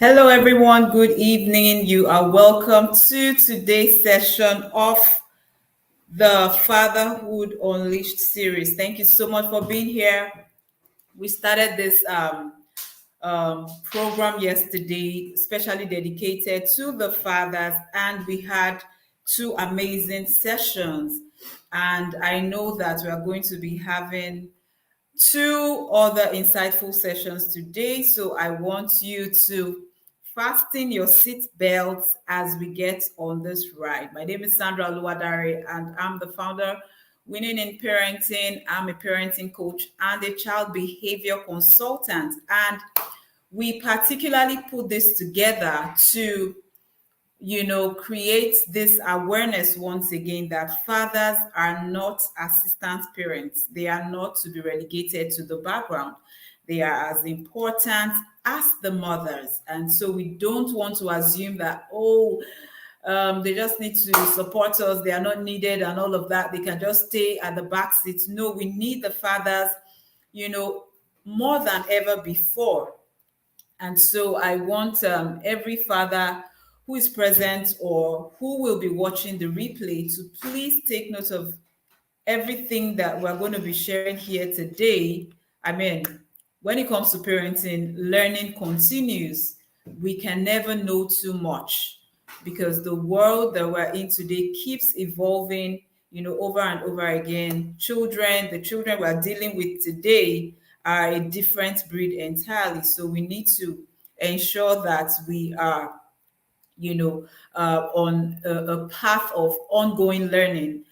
Hello, everyone. Good evening. You are welcome to today's session of the Fatherhood Unleashed series. Thank you so much for being here. We started this program yesterday, especially dedicated to the fathers, and we had two amazing sessions. And I know that we are going to be having two other insightful sessions today. So I want you to fasten your seat belts as we get on this ride. My name is Sandra Luadare, and I'm the founder Winning in Parenting. I'm a parenting coach and a child behavior consultant. And we particularly put this together to create this awareness once again that fathers are not assistant parents. They are not to be relegated to the background. They are as important as the mothers. And so we don't want to assume that, they just need to support us. They are not needed and all of that. They can just stay at the back seat. No, we need the fathers, more than ever before. And so I want every father who is present or who will be watching the replay to please take note of everything that we're going to be sharing here today. I mean, when it comes to parenting, learning continues. We can never know too much because the world that we're in today keeps evolving, over and over again. The children we're dealing with today are a different breed entirely. So we need to ensure that we are, on a path of ongoing learning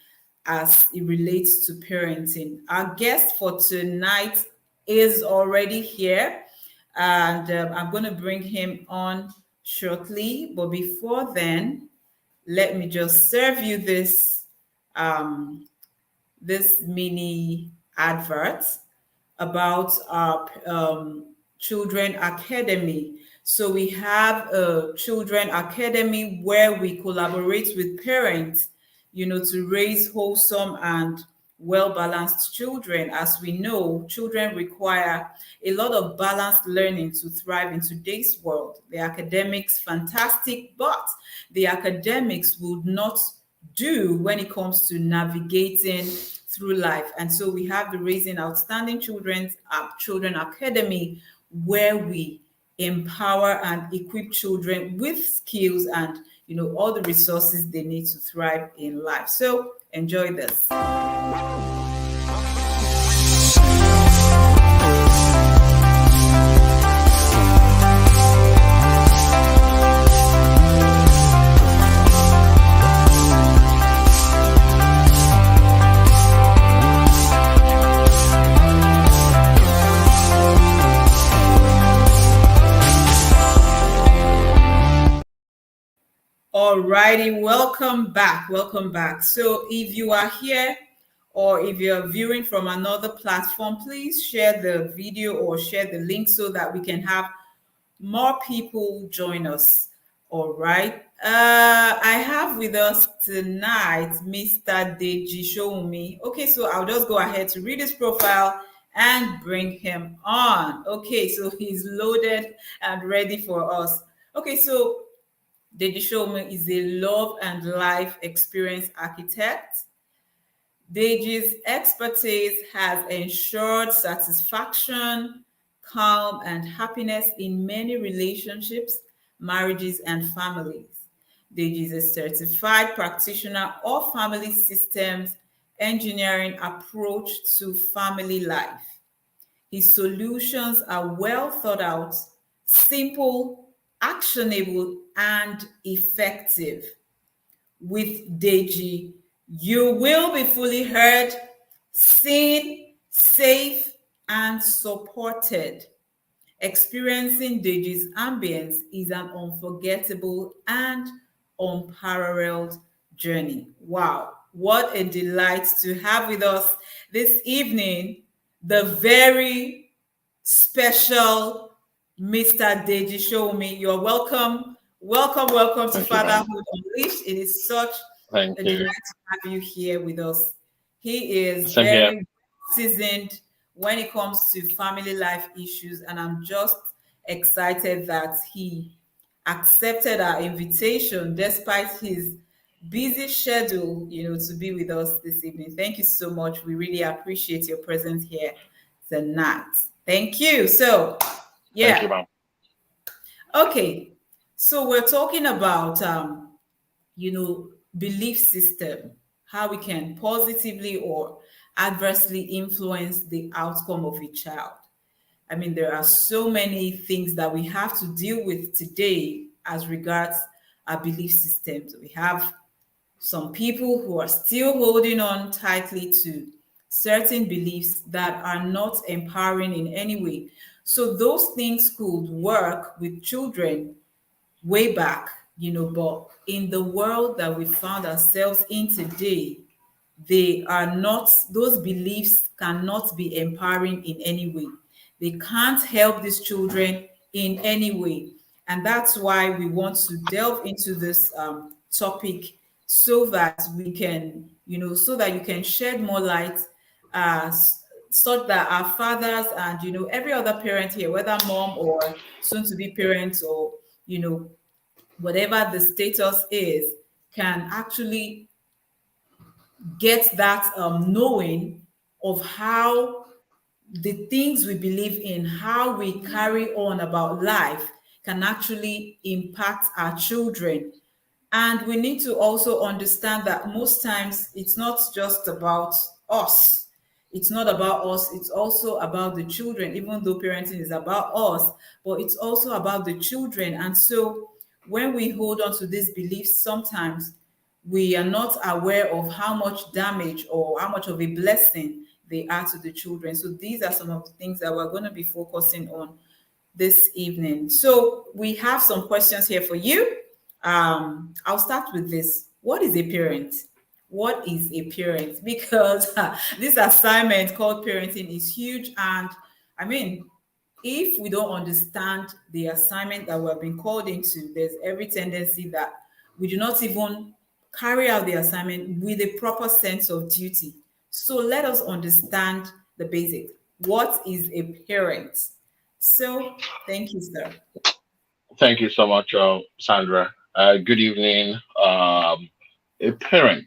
as it relates to parenting. Our guest for tonight is already here, and I'm going to bring him on shortly. But before then, let me just serve you this mini advert about our Children Academy. So we have a Children Academy where we collaborate with parents, to raise wholesome and well-balanced children. As we know, children require a lot of balanced learning to thrive in today's world. The academics, fantastic, but the academics would not do when it comes to navigating through life. And so we have the Raising Outstanding Children Academy, where we empower and equip children with skills and all the resources they need to thrive in life. So enjoy this. Alrighty, welcome back. Welcome back. So if you are here or if you're viewing from another platform, please share the video or share the link so that we can have more people join us. All right. I have with us tonight Mr. Deji Showunmi. Okay, so I'll just go ahead to read his profile and bring him on. Okay, so he's loaded and ready for us. Okay, so Deji Showunmi is a love and life experience architect. Deji's expertise has ensured satisfaction, calm, and happiness in many relationships, marriages, and families. Deji is a certified practitioner of family systems engineering approach to family life. His solutions are well thought out, simple, actionable, and effective. With Deji, you will be fully heard, seen, safe, and supported. Experiencing Deji's ambience is an unforgettable and unparalleled journey. Wow, what a delight to have with us this evening the very special Mr. Deji Showunmi. You're welcome. Welcome to Fatherhood Unleashed. It is such a delight to have you here with us. He is very seasoned when it comes to family life issues, and I'm just excited that he accepted our invitation despite his busy schedule, to be with us this evening. Thank you so much. We really appreciate your presence here tonight. Thank you. So, Thank you, yeah. ma'am. Okay. So we're talking about belief system, how we can positively or adversely influence the outcome of a child. I mean, there are so many things that we have to deal with today as regards our belief systems. We have some people who are still holding on tightly to certain beliefs that are not empowering in any way. So those things could work with children way back, but in the world that we found ourselves in today, they are not, those beliefs cannot be empowering in any way. They can't help these children in any way. And that's why we want to delve into this topic so that we can, so that you can shed more light, such that our fathers and, every other parent here, whether mom or soon to be parents or, whatever the status is, can actually get that knowing of how the things we believe in, how we carry on about life, can actually impact our children. And we need to also understand that most times it's not just about us. It's not about us, it's also about the children, even though parenting is about us, but it's also about the children. And so when we hold on to these beliefs, sometimes we are not aware of how much damage or how much of a blessing they are to the children. So these are some of the things that we're going to be focusing on this evening. So we have some questions here for you. I'll start with this. What is a parent? What is a parent? Because this assignment called parenting is huge. And I mean, if we don't understand the assignment that we've been called into, there's every tendency that we do not even carry out the assignment with a proper sense of duty. So let us understand the basics. What is a parent? So thank you, sir. Thank you so much, Sandra. Good evening. A parent,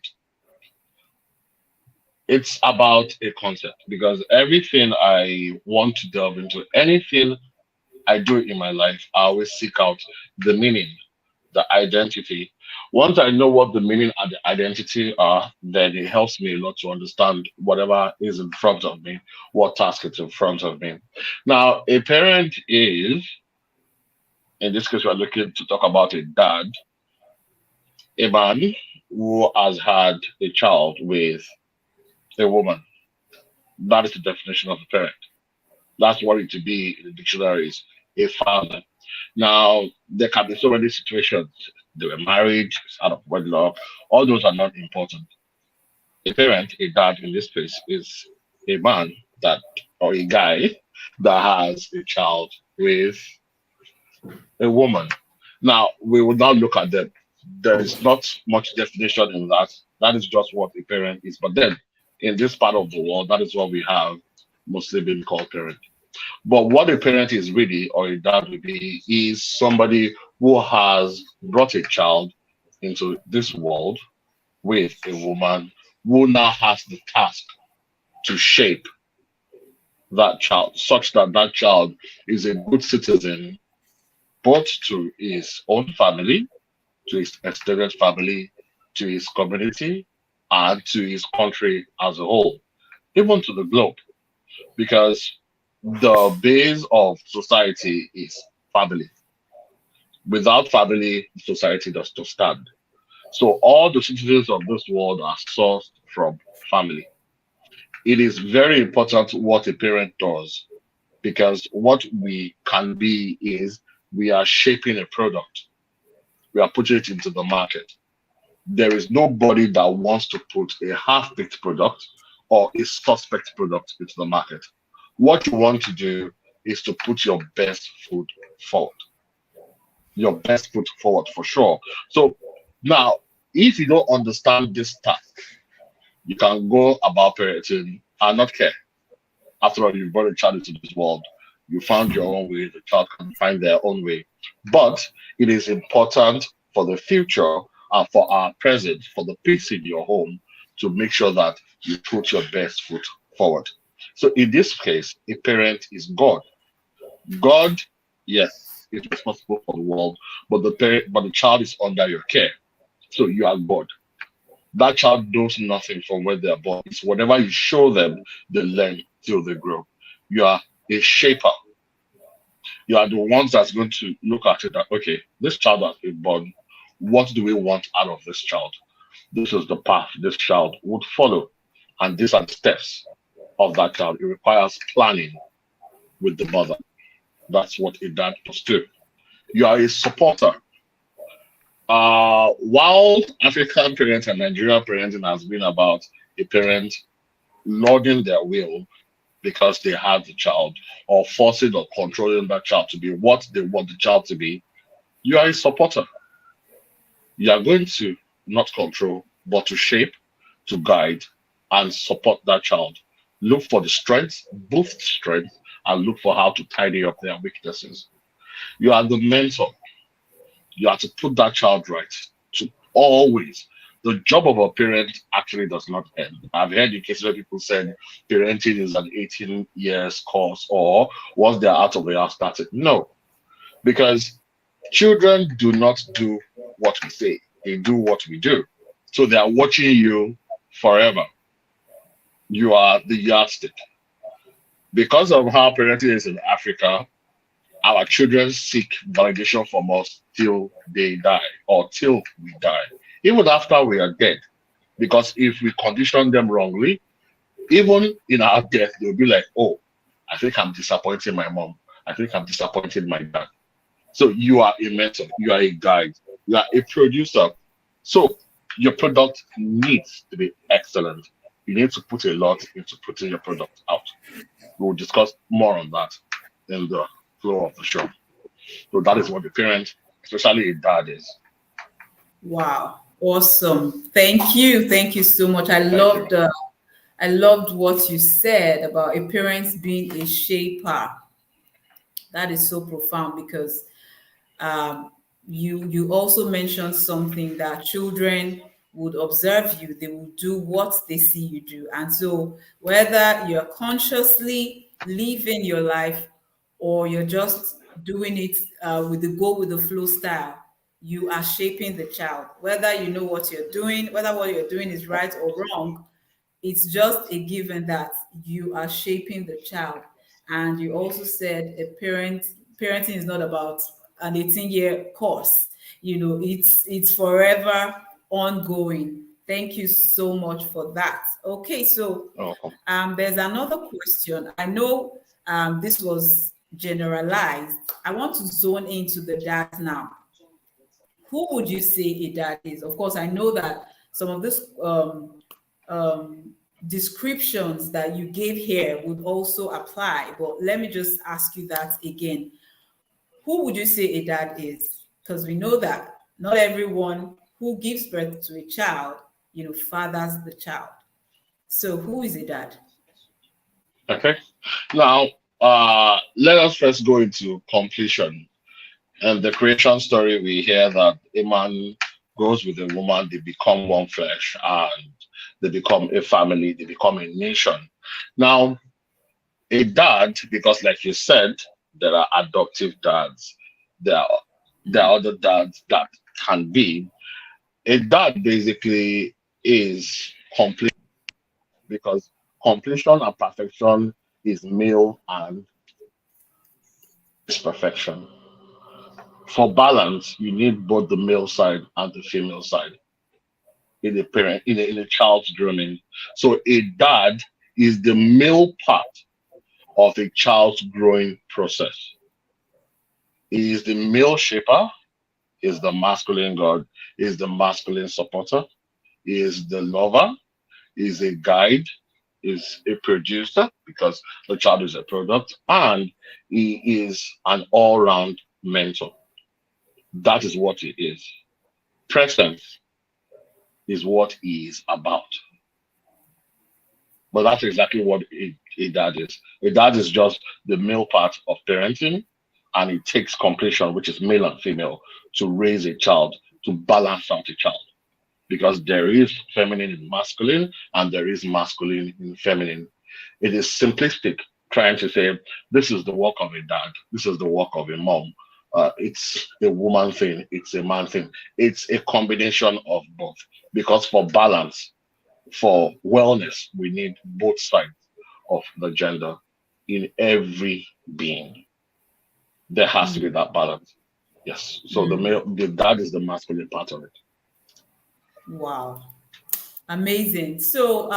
it's about a concept because everything I want to delve into, anything I do in my life, I always seek out the meaning, the identity. Once I know what the meaning and the identity are, then it helps me a lot to understand whatever is in front of me, what task is in front of me. Now, a parent is, in this case, we're looking to talk about a dad, a man who has had a child with a woman. That is the definition of a parent. That's what it to be in the dictionary is a father. Now, there can be so many situations. They were married, it's out of wedlock. All those are not important. A parent, a dad in this case, is a man that, or a guy that has a child with a woman. Now, we will now look at them. There is not much definition in that. That is just what a parent is. But then, in this part of the world, that is what we have mostly been called parent. But what a parent is really, or a dad would be, is somebody who has brought a child into this world with a woman who now has the task to shape that child such that that child is a good citizen both to his own family, to his extended family, to his community, and to his country as a whole, even to the globe. Because the base of society is family. Without family, society does not stand. So all the citizens of this world are sourced from family. It is very important what a parent does because what we can be is we are shaping a product. We are putting it into the market. There is nobody that wants to put a half-baked product or a suspect product into the market. What you want to do is to put your best foot forward. Your best foot forward for sure. So now, if you don't understand this task, you can go about parenting and not care. After all, you've brought a child into this world. You found your own way. The child can find their own way. But it is important for the future and for our present, for the peace in your home, to make sure that you put your best foot forward. So in this case, a parent is God. God, yes, is responsible for the world, but the child is under your care. So you are God. That child knows nothing from where they are born. It's whatever you show them, they learn till they grow. You are a shaper. You are the ones that's going to look at it that, okay, this child has been born. What do we want out of this child? This is the path this child would follow. And these are the steps of that child. It requires planning with the mother. That's what a dad must do. You are a supporter. While African parents and Nigerian parenting has been about a parent lording their will because they have the child, or forcing or controlling that child to be what they want the child to be, you are a supporter. You are going to not control, but to shape, to guide, and support that child. Look for the strengths, boost strength, and look for how to tidy up their weaknesses. You are the mentor. You have to put that child right. To always. The job of a parent actually does not end. I've heard in cases where people said parenting is an 18 years course, or once they're out of the house, that's it. No, because children do not do what we say, they do what we do. So they are watching you forever. You are the yardstick. Because of how parenting is in Africa, our children seek validation from us till they die or till we die, even after we are dead. Because if we condition them wrongly, even in our death, they'll be like, oh, I think I'm disappointing my mom. I think I'm disappointing my dad. So you are a mentor, you are a guide, you are a producer. So your product needs to be excellent. You need to put a lot into putting your product out. We'll discuss more on that in the flow of the show. So that is what the parent, especially a dad, is. Wow. Awesome. Thank you. Thank you so much. Thank you. I loved what you said about a parent being a shaper. That is so profound because um, you also mentioned something that children would observe you, they will do what they see you do. And so whether you're consciously living your life or you're just doing it with the go with the flow style, you are shaping the child. Whether you know what you're doing, whether what you're doing is right or wrong, it's just a given that you are shaping the child. And you also said parenting is not about an 18-year course. It's forever ongoing. Thank you so much for that. Okay, so Oh, there's another question. I know this was generalized. I want to zone into the dads now. Who would you say a dad is? Of course, I know that some of this descriptions that you gave here would also apply, but let me just ask you that again. Who would you say a dad is? Because we know that not everyone who gives birth to a child, fathers the child. So who is a dad? okay. Now, let us first go into completion. And the creation story, we hear that a man goes with a woman, they become one flesh, and they become a family, they become a nation. Now, a dad, because like you said, there are adoptive dads, there are, there are other dads that can be. A dad basically is complete because completion and perfection is male and is perfection. For balance, you need both the male side and the female side in a parent in a child's grooming. So a dad is the male part of a child's growing process. He is the male shaper, is the masculine god, is the masculine supporter, is the lover, is a guide, is a producer because the child is a product, and he is an all-round mentor. That is what he is. Presence is what he is about. But that's exactly what a dad is. A dad is just the male part of parenting, and it takes completion, which is male and female, to raise a child, to balance out a child. Because there is feminine in masculine and there is masculine in feminine. It is simplistic trying to say this is the work of a dad, this is the work of a mom. It's a woman thing, it's a man thing. It's a combination of both. Because for balance, for wellness, we need both sides of the gender in every being. There has to be Mm, that balance. Yes. So the mm. male, the dad is the masculine part of it. Wow, amazing. So,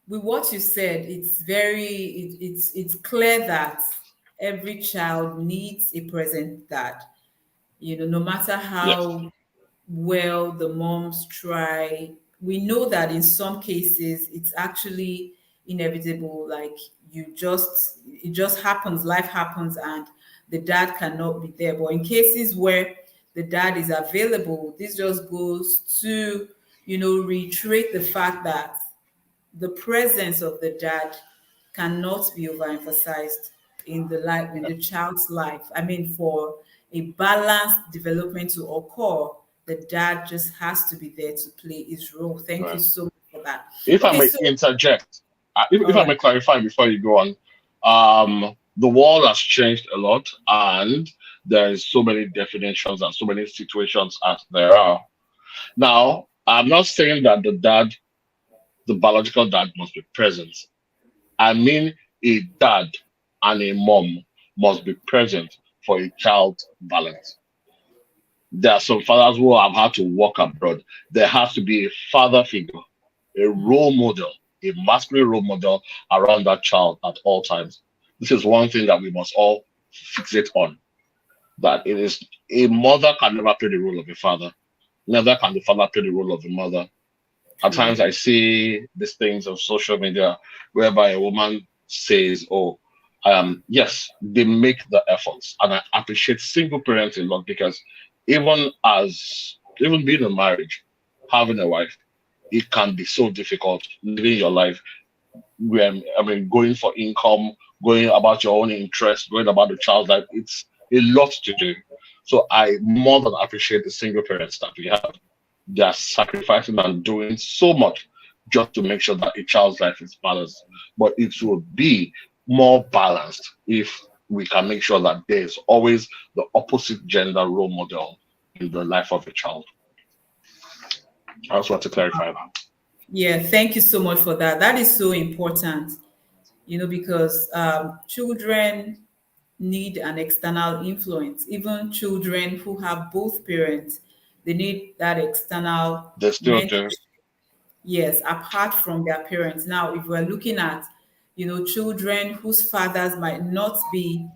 with what you said, it's clear that every child needs a present dad. No matter Yes. how well the moms try, we know that in some cases it's actually inevitable. Like it just happens, life happens, and the dad cannot be there. But in cases where the dad is available, this just goes to, reiterate the fact that the presence of the dad cannot be overemphasized in the child's life. I mean, for a balanced development to occur, the dad just has to be there to play his role. Thank you Right. so much for that. If I Okay, may so interject, all if I right. may clarify before you go on, the world has changed a lot, and there is so many definitions and so many situations as there are. Now, I'm not saying that the dad, the biological dad, must be present. I mean, a dad and a mom must be present for a child's balance. There are some fathers who have had to work abroad. There has to be a father figure, a role model, a masculine role model around that child at all times. This is one thing that we must all fixate on. That it is a mother can never play the role of a father, neither can the father play the role of a mother. At True. times, I see these things on social media whereby a woman says, "Oh, yes, they make the efforts," and I appreciate single parents a lot because even being in marriage, having a wife, it can be so difficult living your life when I mean going for income, going about your own interest, going about the child's life. It's a lot to do. So I more than appreciate the single parents that we have. They are sacrificing and doing so much just to make sure that a child's life is balanced. But it will be more balanced if we can make sure that there's always the opposite gender role model in the life of a child. I just want to clarify that. Yeah, thank you so much for that. That is so important, because children need an external influence. Even children who have both parents, they need that external They still do. mentorship. Yes, apart from their parents. Now, if we're looking at, children whose fathers might not be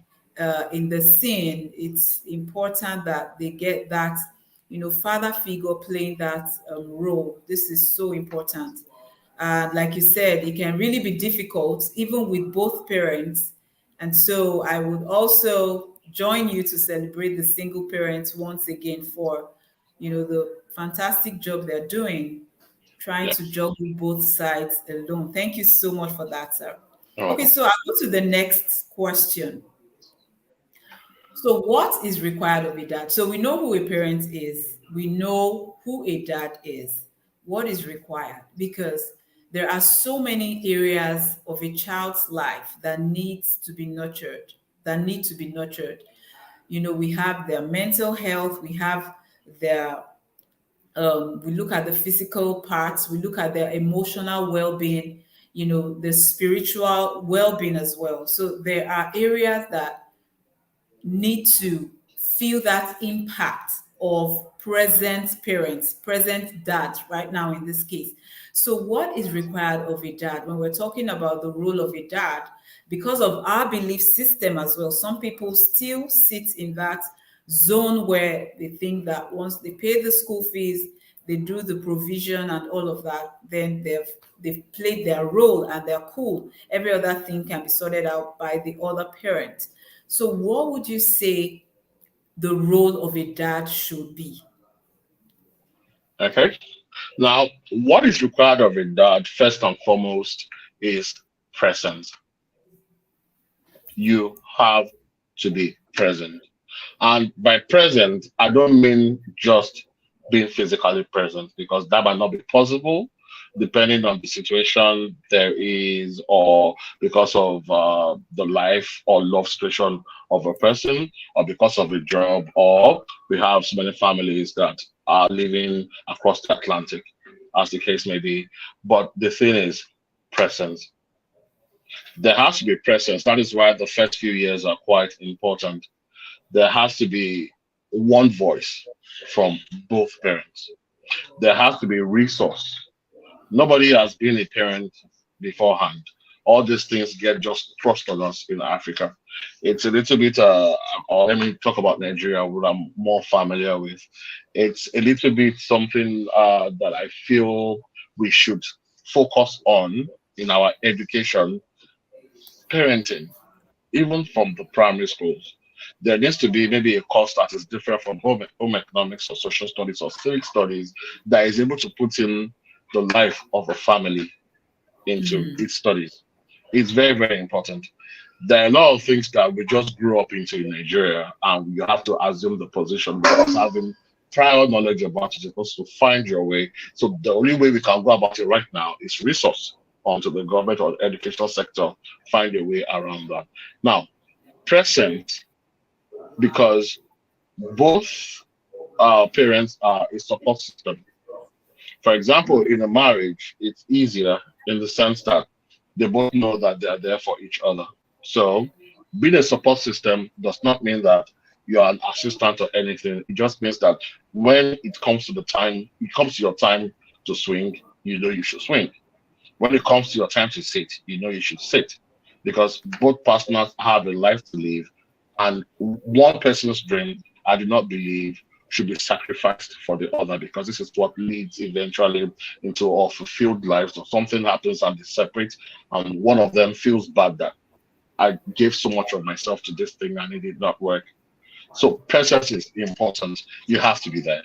in the scene, it's important that they get that, father figure playing that role. This is so important. Like you said, it can really be difficult, even with both parents. And so I would also join you to celebrate the single parents once again for, the fantastic job they're doing trying to Yes. juggle both sides alone. Thank you so much for that, sir. You're Okay, welcome. so I'll go to the next question. So, what is required of a dad? So, we know who a parent is, we know who a dad is. What is required? Because there are so many areas of a child's life that needs to be nurtured, that need to be nurtured. We have their mental health, we have their we look at the physical parts, we look at their emotional well-being, the spiritual well-being as well. So there are areas that need to feel that impact of present parents, present dad, right now in this case. So, what is required of a dad when we're talking about the role of a dad? Because of our belief system as well, some people still sit in that zone where they think that once they pay the school fees, they do the provision and all of that, then they've played their role and they're cool. Every other thing can be sorted out by the other parent. So, what would you say the role of a dad should be? Okay. Now, what is required of a dad, first and foremost, is presence. You have to be present. And by present, I don't mean just being physically present because that might not be possible depending on the situation there is, or because of the life or love situation of a person, or because of a job, or we have so many families that are living across the Atlantic, as the case may be. But the thing is, presence. There has to be presence. That is why the first few years are quite important. There has to be one voice from both parents. There has to be resource. Nobody has been a parent beforehand. All these things get just thrust on us in Africa. It's a little bit, or let me talk about Nigeria, what I'm more familiar with. It's a little bit something that I feel we should focus on in our education, parenting, even from the primary schools. There needs to be maybe a course that is different from home economics or social studies or civic studies that is able to put in the life of a family into its studies. It's very, very important. There are a lot of things that we just grew up into in Nigeria, and you have to assume the position without having prior knowledge about it. You're supposed to find your way. So the only way we can go about it right now is resource onto the government or the educational sector, find a way around that. Now, present, because both parents are a support system. For example, in a marriage, it's easier in the sense that they both know that they are there for each other. So, being a support system does not mean that you are an assistant or anything. It just means that when it comes to your time to swing, you know you should swing. When it comes to your time to sit, you know you should sit. Because both partners have a life to live, and one person's dream, I do not believe, should be sacrificed for the other, because this is what leads eventually into a fulfilled life. So something happens and they separate, and one of them feels bad that I gave so much of myself to this thing and it did not work. So presence is important. You have to be there.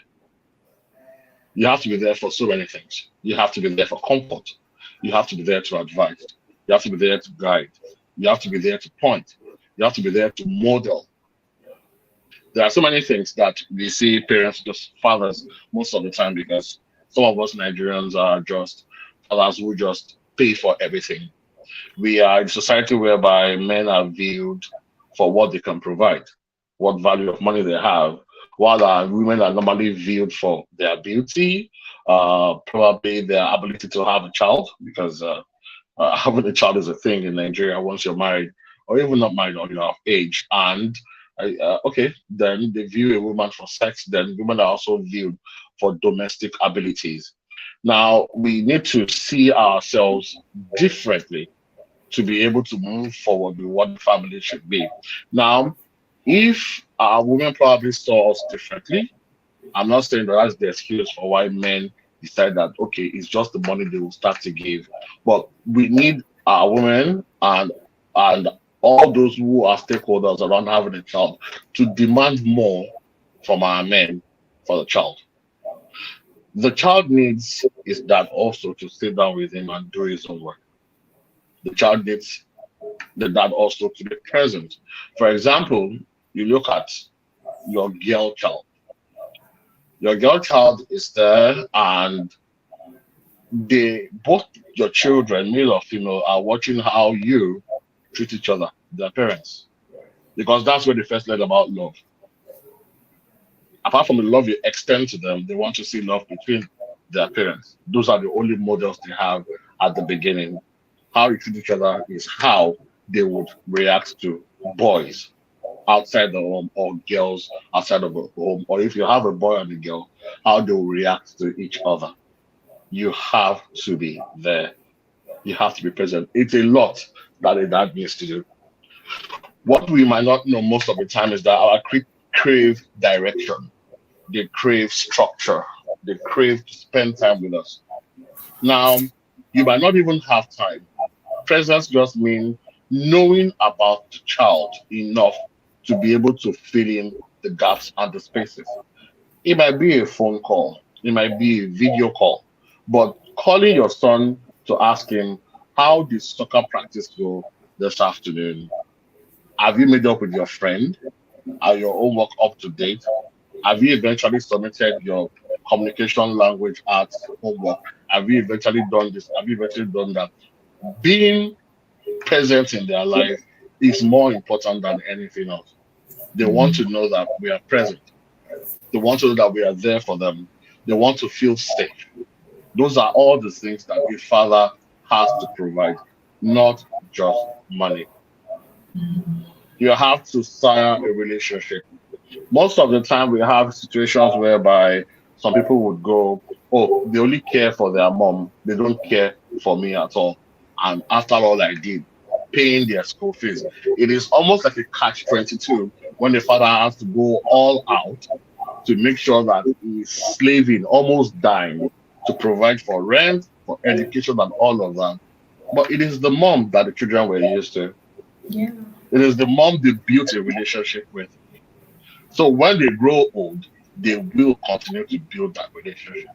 You have to be there for so many things. You have to be there for comfort. You have to be there to advise. You have to be there to guide. You have to be there to point. You have to be there to model. There are so many things that we see parents, just fathers, most of the time, because some of us Nigerians are just fathers who just pay for everything. We are in a society whereby men are viewed for what they can provide, what value of money they have, while women are normally viewed for their beauty, probably their ability to have a child, because having a child is a thing in Nigeria once you're married, or even not married, or you're of age. And okay, then they view a woman for sex. Then women are also viewed for domestic abilities. Now we need to see ourselves differently to be able to move forward with what the family should be. Now, if our women probably saw us differently, I'm not saying that that's the excuse for why men decide that okay, it's just the money they will start to give, but we need our women and all those who are stakeholders around having a child to demand more from our men for the child. The child needs is that also to sit down with him and do his own work. The child needs the dad also to be present. For example, you look at your girl child. Your girl child is there, and they both your children, male or female, are watching how you treat each other, their parents, because that's where they first learn about love. Apart from the love you extend to them, they want to see love between their parents. Those are the only models they have at the beginning. How you treat each other is how they would react to boys outside the home or girls outside of the home. Or if you have a boy and a girl, how they will react to each other. You have to be there. You have to be present. It's a lot that a dad needs to do. What we might not know most of the time is that our crave direction, they crave structure, they crave to spend time with us. Now, you might not even have time. Presence just means knowing about the child enough to be able to fill in the gaps and the spaces. It might be a phone call, it might be a video call, but calling your son to ask him, how did soccer practice go this afternoon? Have you made up with your friend? Are your homework up to date? Have you eventually submitted your communication language arts homework? Have you eventually done this? Have you eventually done that? Being present in their life is more important than anything else. They want to know that we are present. They want to know that we are there for them. They want to feel safe. Those are all the things that a father has to provide, not just money. You have to sire a relationship. Most of the time, we have situations whereby some people would go, oh, they only care for their mom. They don't care for me at all. And after all I did, paying their school fees, it is almost like a catch 22 when the father has to go all out to make sure that he is slaving, almost dying to provide for rent, for education, and all of that. But it is the mom that the children were used to. Yeah. It is the mom they built a relationship with. So when they grow old, they will continue to build that relationship.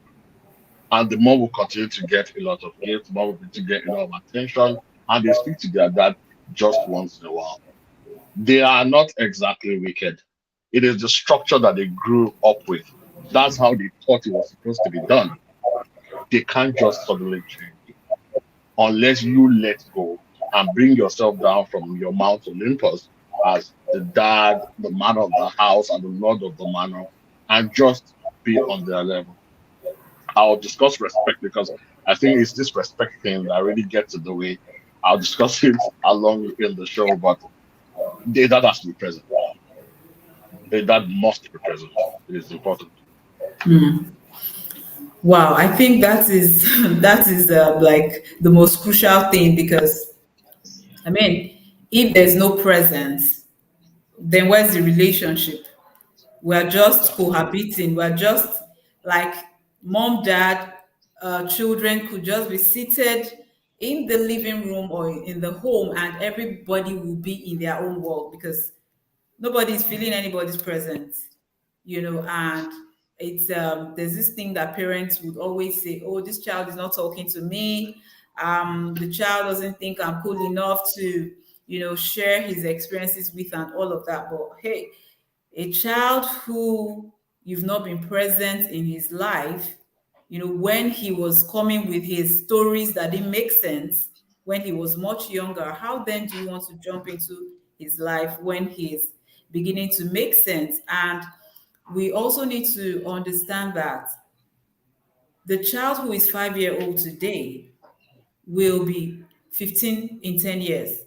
And the mom will continue to get a lot of gifts, the mom will continue to get a lot of attention, and they speak to their dad just once in a while. They are not exactly wicked. It is the structure that they grew up with. That's how they thought it was supposed to be done. They can't just suddenly change unless you let go and bring yourself down from your Mount Olympus as the dad, the man of the house, and the lord of the manor, and just be on their level. I'll discuss respect because I think it's this respect thing that really gets in the way. I'll discuss it along in the show, but that has to be present. That must be present. It is important. Wow, I think that is that is like the most crucial thing because I mean, if there's no presence, then where's the relationship? We're just Exactly. cohabiting. We're just like mom, dad, children could just be seated in the living room or in the home, and everybody will be in their own world because nobody's feeling anybody's presence, and it's there's this thing that parents would always say, oh, this child is not talking to me. The child doesn't think I'm cool enough to share his experiences with and all of that. But hey, a child who you've not been present in his life, when he was coming with his stories that didn't make sense when he was much younger, how then do you want to jump into his life when he's beginning to make sense? And we also need to understand that the child who is 5 year old today will be 15 in 10 years.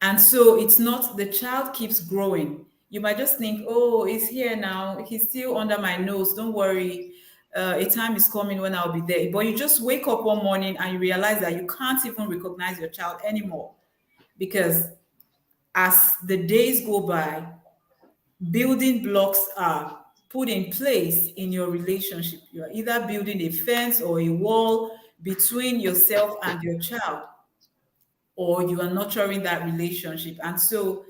And so it's not the child keeps growing. You might just think, oh, he's here now. He's still under my nose. Don't worry. A time is coming when I'll be there. But you just wake up one morning and you realize that you can't even recognize your child anymore because as the days go by, building blocks are put in place in your relationship. You are either building a fence or a wall between yourself and your child, or you are nurturing that relationship. And so,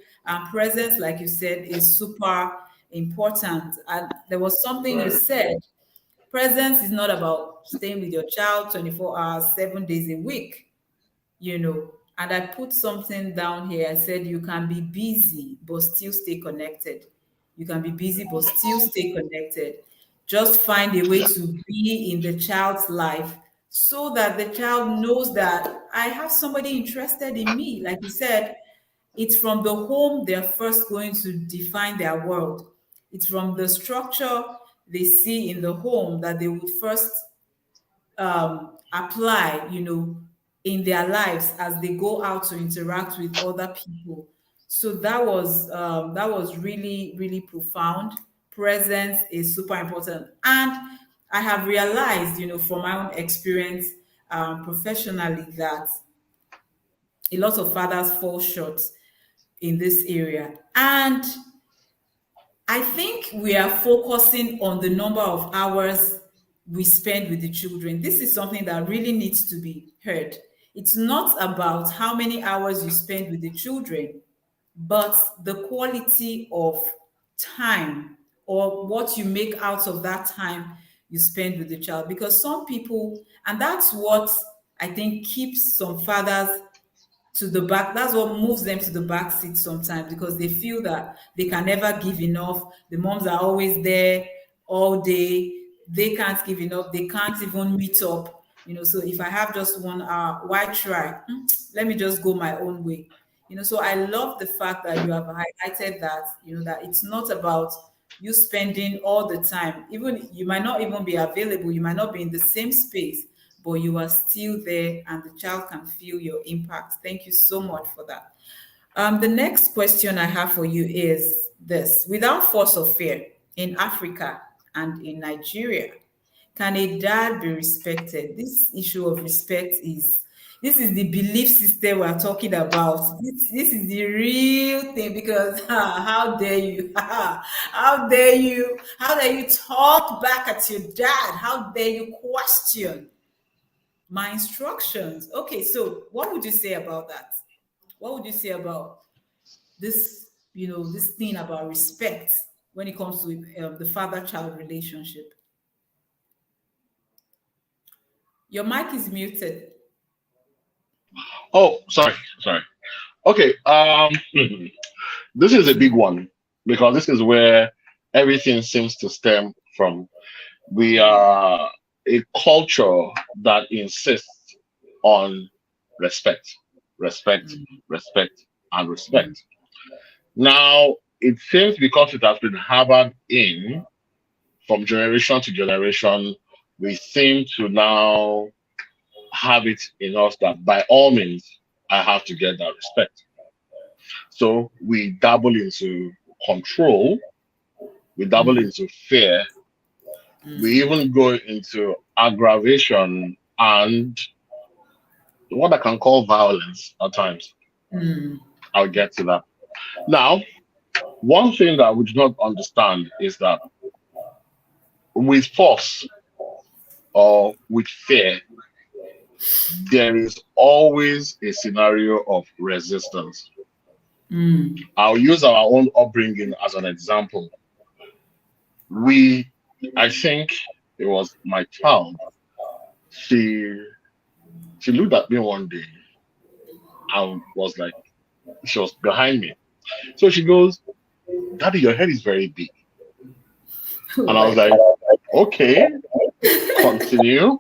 presence, like you said, is super important. And there was something you Right. said. Presence is not about staying with your child 24 hours, 7 days a week, And I put something down here. I said you can be busy but still stay connected. You can be busy but still stay connected. Just find a way Yeah. to be in the child's life so that the child knows that I have somebody interested in me. Like you said, it's from the home they're first going to define their world. It's from the structure they see in the home that they would first apply, in their lives as they go out to interact with other people. So that was really, really profound. Presence is super important, and I have realized, from my own experience professionally, that a lot of fathers fall short in this area, and I think we are focusing on the number of hours we spend with the children. This is something that really needs to be heard. It's not about how many hours you spend with the children, but the quality of time or what you make out of that time you spend with the child. Because some people, and that's what I think keeps some fathers to the back. That's what moves them to the back seat sometimes, because they feel that they can never give enough. The moms are always there all day. They can't give enough. They can't even meet up. So if I have just 1 hour, why try? Let me just go my own way. So I love the fact that you have highlighted that, that it's not about you spending all the time. Even you might not even be available, you might not be in the same space, but you are still there and the child can feel your impact. Thank you so much for that. The next question I have for you is this: without force or fear, in Africa and in Nigeria, can a dad be respected? This issue of respect this is the belief system we're talking about. This is the real thing, because how dare you? How dare you talk back at your dad? How dare you question my instructions? Okay, so what would you say about that? What would you say about this, this thing about respect when it comes to the father-child relationship? Your mic is muted. Oh, sorry, sorry. Okay, this is a big one because this is where everything seems to stem from. We are a culture that insists on respect, respect, Mm, respect, and mm, respect. Now, it seems because it has been hammered in from generation to generation, we seem to now have it in us that by all means, I have to get that respect. So we dabble into control, we dabble mm, into fear, we mm, even go into aggravation and what I can call violence at times. mm, I'll get to that. Now, one thing that we do not understand is that with force or with fear, there is always a scenario of resistance. mm, I'll use our own upbringing as an example. We, I think it was my child, she she looked at me one day and was like, she was behind me. So she goes, Daddy, your head is very big. oh And I my was like, God. okay, continue.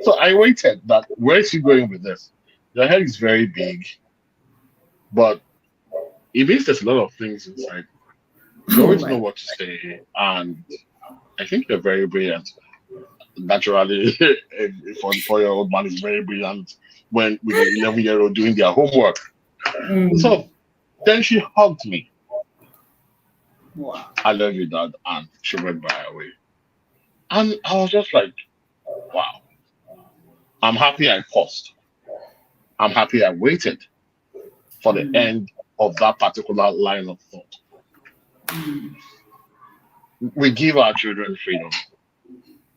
So I waited that where is she going with this? Your head is very big, but it means there's a lot of things inside. You Oh always my know what to say, and I think you're very brilliant. Naturally, a 44-year-old man is very brilliant when with an 11-year-old doing their homework. Mm, So then she hugged me. wow. I love you, Dad, and she went by her way. And I was just like, wow, I'm happy I paused. I'm happy I waited for the Mm, end of that particular line of thought. mm, We give our children freedom,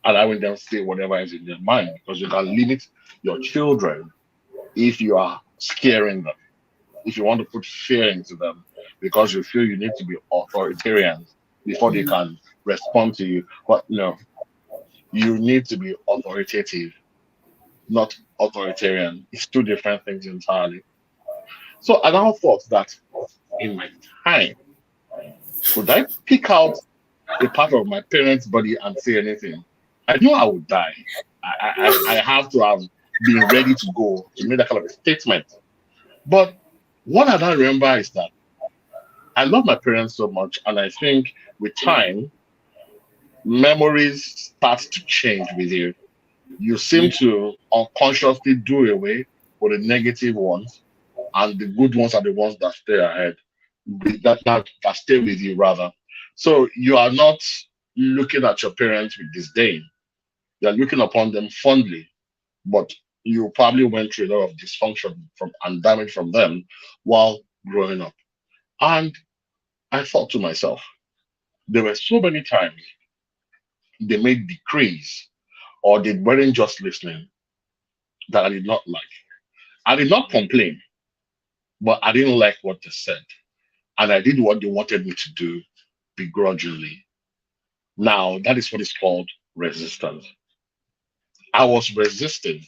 allowing them to say whatever is in their mind because you can limit your children if you are scaring them, if you want to put fear into them because you feel you need to be authoritarian before they mm, can respond to you. But no, you need to be authoritative, not authoritarian. It's two different things entirely. So I now thought that in my time, could I pick out a part of my parents' body and say anything? I knew I would die. I have to have been ready to go to make that kind of a statement. But what I don't remember is that I love my parents so much, and I think with time, memories start to change with you. You seem mm, to unconsciously do away with the negative ones, and the good ones are the ones that stay ahead, that stay with you rather. So you are not looking at your parents with disdain. You are looking upon them fondly, but you probably went through a lot of dysfunction from and damage from them while growing up. And I thought to myself, there were so many times they made decrees or they weren't just listening that I did not like. I did not complain, but I didn't like what they said. And I did what they wanted me to do begrudgingly. Now, that is what is called resistance. I was resisting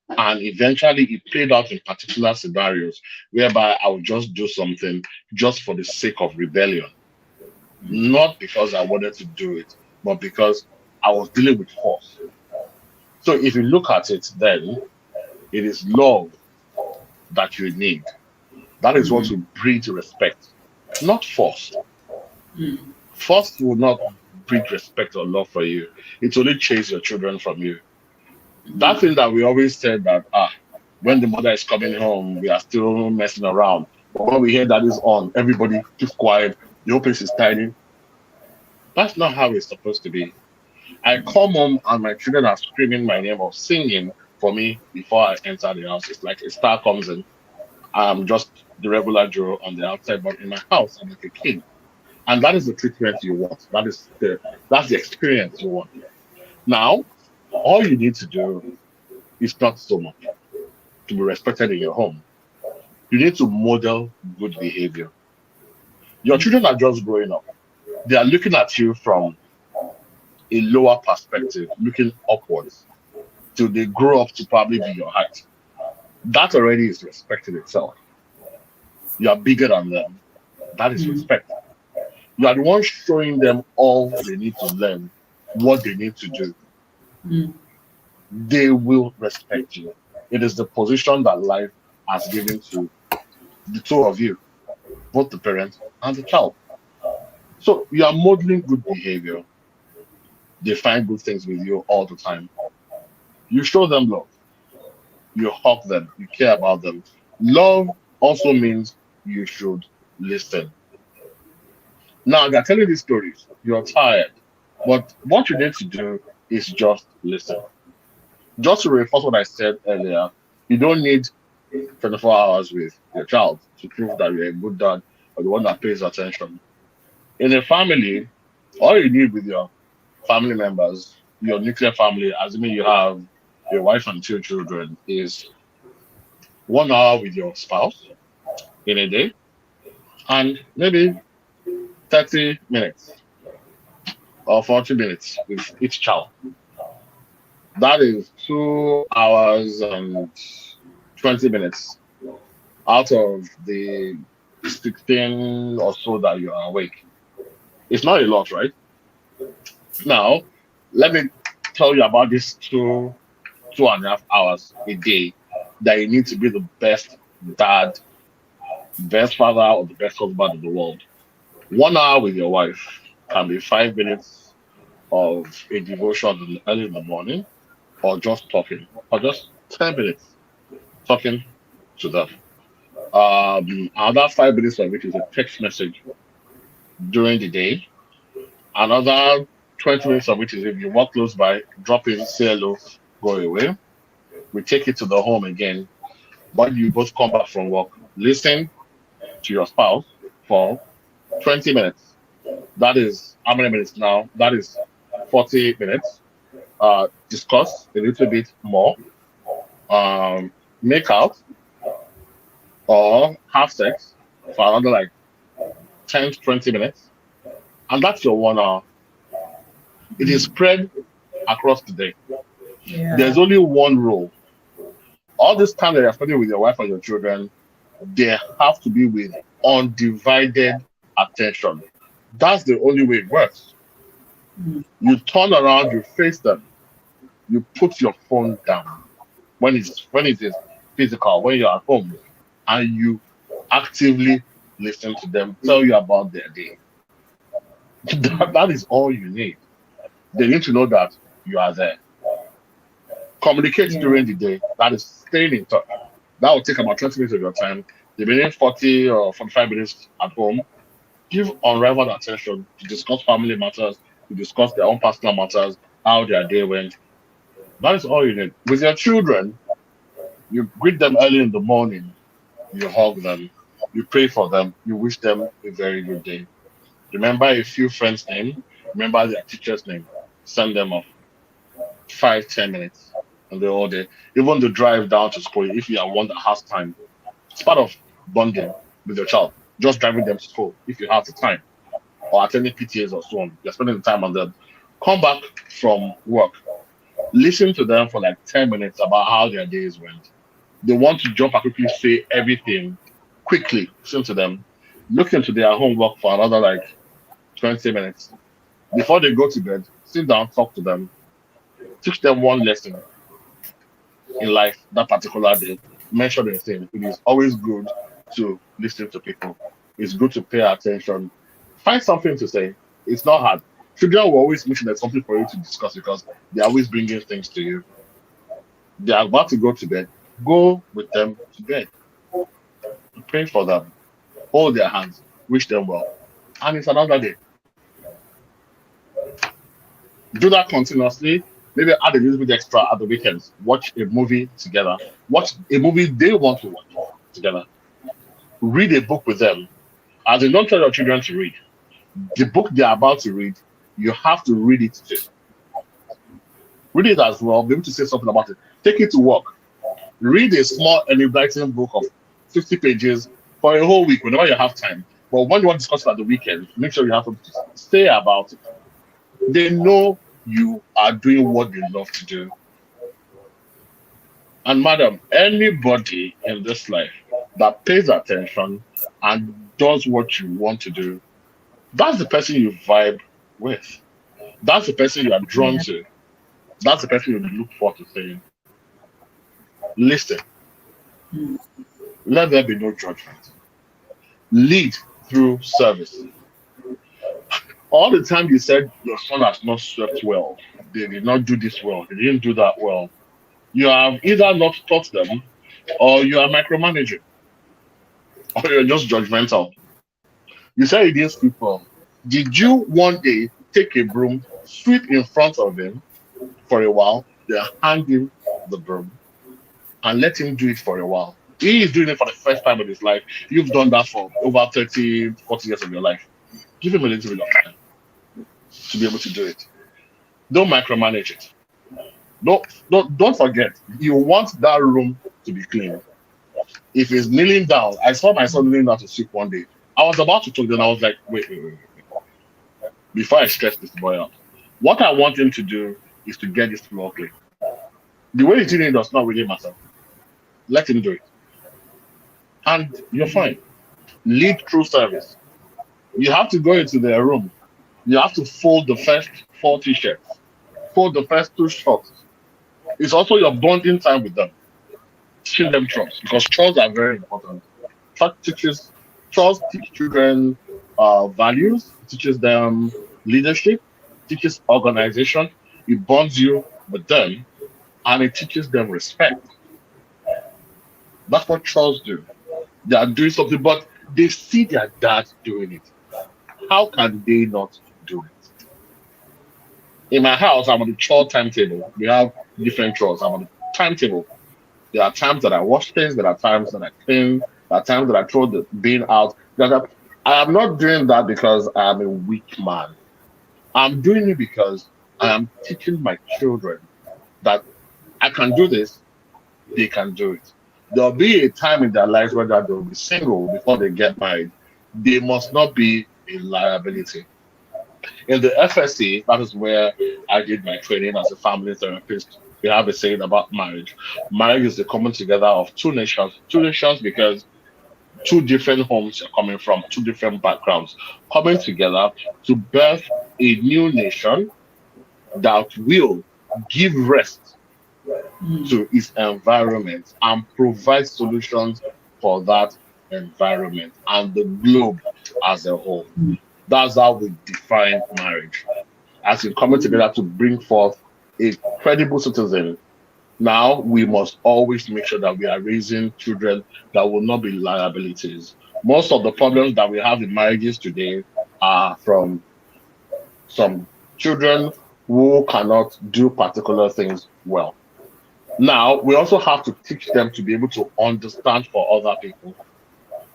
And eventually it played out in particular scenarios whereby I would just do something just for the sake of rebellion, not because I wanted to do it, but because I was dealing with force. So if you look at it, then it is love that you need. That is what will breed respect, not force. Force will not breed respect or love for you. It only chase your children from you. That thing that we always said that when the mother is coming home, we are still messing around. But when we hear that is on, everybody keeps quiet. The whole place is tiny. That's not how it's supposed to be. I come home and my children are screaming my name or singing for me before I enter the house. It's like a star comes in. I'm just the regular Joe on the outside, but in my house, I'm like a king. And that is the treatment you want. That's the experience you want. Now, all you need to do is not so much to be respected in your home. You need to model good behavior. Your children are just growing up. They are looking at you from a lower perspective, looking upwards till they grow up to probably be your height. That already is respect in itself. You are bigger than them. That is respect. You are the one showing them all they need to learn, what they need to do. They will respect you. It is the position that life has given to the two of you, both the parent and the child. So you are modeling good behavior. They find good things with you all the time. You show them love. You hug them. You care about them. Love also means you should listen. Now they're telling these stories. You're tired. But what you need to do is just listen. Just to reinforce what I said earlier, you don't need 24 hours with your child to prove that you're a good dad or the one that pays attention. In a family, all you need with your family members, your nuclear family, assuming you have your wife and two children, is 1 hour with your spouse in a day and maybe 30 minutes or 40 minutes with each child. That is 2 hours and 20 minutes out of the 16 or so that you are awake. It's not a lot, right? Now, let me tell you about these 2.5 hours a day that you need to be the best dad, best father, or the best husband in the world. 1 hour with your wife can be 5 minutes of a devotion early in the morning, or just talking, or just 10 minutes talking to them. Another 5 minutes of it is a text message during the day. Another 20 minutes of it is if you walk close by, drop in, say hello, go away. We take it to the home again. But you both come back from work, listen to your spouse for 20 minutes. That is how many minutes now? That is 40 minutes. Discuss a little bit more. Make out or have sex for another like 10 to 20 minutes. And that's your 1 hour. It is spread across the day. There's Yeah. only one rule. All this time that you're spending with your wife and your children, they have to be with undivided attention. That's the only way it works. You turn around, you face them, you put your phone down when it is physical, when you're at home, and you actively listen to them, tell you about their day. That is all you need. They need to know that you are there. Communicate Yeah. during the day. That is staying in touch. That will take about 20 minutes of your time. The remaining 40 or 45 minutes at home, give unrivaled attention to discuss family matters, to discuss their own personal matters, how their day went. That is all you need. With your children, you greet them early in the morning, you hug them, you pray for them, you wish them a very good day. Remember a few friends' name, remember their teacher's name, send them off 5, 10 minutes, and they're all there. Even the drive down to school, if you are one that has time, it's part of bonding with your child. Just driving them to school if you have the time, or attending PTAs or so on. You're spending the time on them. Come back from work. Listen to them for like 10 minutes about how their days went. They want to jump and quickly say everything quickly. Listen to them. Look into their homework for another like 20 minutes. Before they go to bed, sit down, talk to them, teach them one lesson in life that particular day. Mention a thing. It is always good to listen to people. It's good to pay attention. Find something to say. It's not hard. Children will always mention there's something for you to discuss because they're always bringing things to you. They are about to go to bed. Go with them to bed. Pray for them. Hold their hands. Wish them well. And it's another day. Do that continuously. Maybe add a little bit extra at the weekends. Watch a movie together. Watch a movie they want to watch together. Read a book with them. As in, don't tell your children to read. The book they're about to read, you have to read it too. Read it as well. Be able to say something about it. Take it to work. Read a small and enlightening book of 50 pages for a whole week whenever you have time. But when you want to discuss it at the weekend, make sure you have something to say about it. They know you are doing what they love to do. And madam, anybody in this life that pays attention and does what you want to do, that's the person you vibe with. That's the person you are drawn Yeah. to. That's the person you look forward to saying, listen, Mm. let there be no judgment. Lead through service. All the time you said your son has not slept well, they did not do this well, they didn't do that well. You have either not taught them, or you are micromanaging, or you're just judgmental. You said you didn't sweep well. Did you one day take a broom, sweep in front of him for a while, then hand him the broom and let him do it for a while? He is doing it for the first time in his life. You've done that for over 30, 40 years of your life. Give him a little bit of time to be able to do it. Don't micromanage it. Don't forget, you want that room to be clean. If he's kneeling down, I saw my son kneeling down to sleep one day. I was about to talk, then I was like, wait. Before I stress this boy out, what I want him to do is to get this floor clean. The way he's doing it does not really matter. Let him do it. And you're fine. Lead through service. You have to go into their room. You have to fold the first 4 t-shirts, fold the first 2 shorts. It's also your bonding time with them. Teaching them chores because chores are very important. Chores teach children values, teaches them leadership, teaches organization. It bonds you with them, and it teaches them respect. That's what chores do. They are doing something, but they see their dad doing it. How can they not do it? In my house, I'm on the chore timetable. We have different chores. I'm on the timetable. There are times that I wash things. There are times that I clean. There are times that I throw the bin out. I am not doing that because I am a weak man. I'm doing it because I am teaching my children that I can do this. They can do it. There'll be a time in their lives where they'll be single before they get married. They must not be a liability. In the FSC, that is where I did my training as a family therapist. We have a saying about marriage. Marriage is the coming together of two nations. Two nations because two different homes are coming from, two different backgrounds, coming together to birth a new nation that will give rest Mm. to its environment and provide solutions for that environment and the globe as a whole. That's how we define marriage. As in coming together to bring forth a credible citizen. Now we must always make sure that we are raising children that will not be liabilities. Most of the problems that we have in marriages today are from some children who cannot do particular things well. Now we also have to teach them to be able to understand for other people,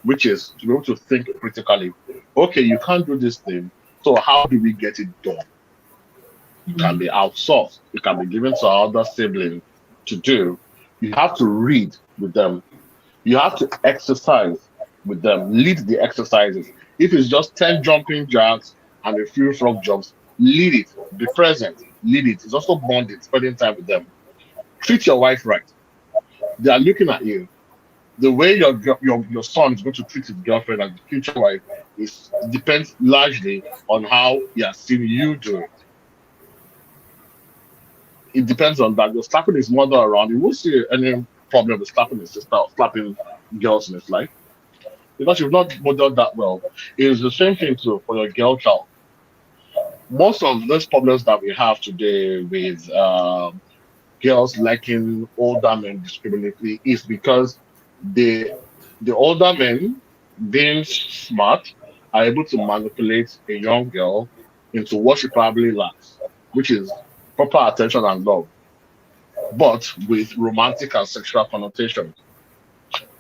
which is to be able to think critically. Okay, you can't do this thing. So how do we get it done? It can be outsourced. It can be given to our other sibling to do. You have to read with them. You have to exercise with them. Lead the exercises. If it's just 10 jumping jacks and a few frog jumps, lead it. Be present. lead it. It's also bonding, spending time with them. Treat your wife right. They are looking at you. The way your son is going to treat his girlfriend and future wife is depends largely on how he has seen you do it. It depends on that. You're slapping his mother around. You won't see any problem with slapping his sister or slapping girls in his life because you've not modeled that well. It's the same thing too for your girl child. Most of those problems that we have today with girls liking older men discriminately is because they the older men being smart are able to manipulate a young girl into what she probably lacks, which is proper attention and love, but with romantic and sexual connotations.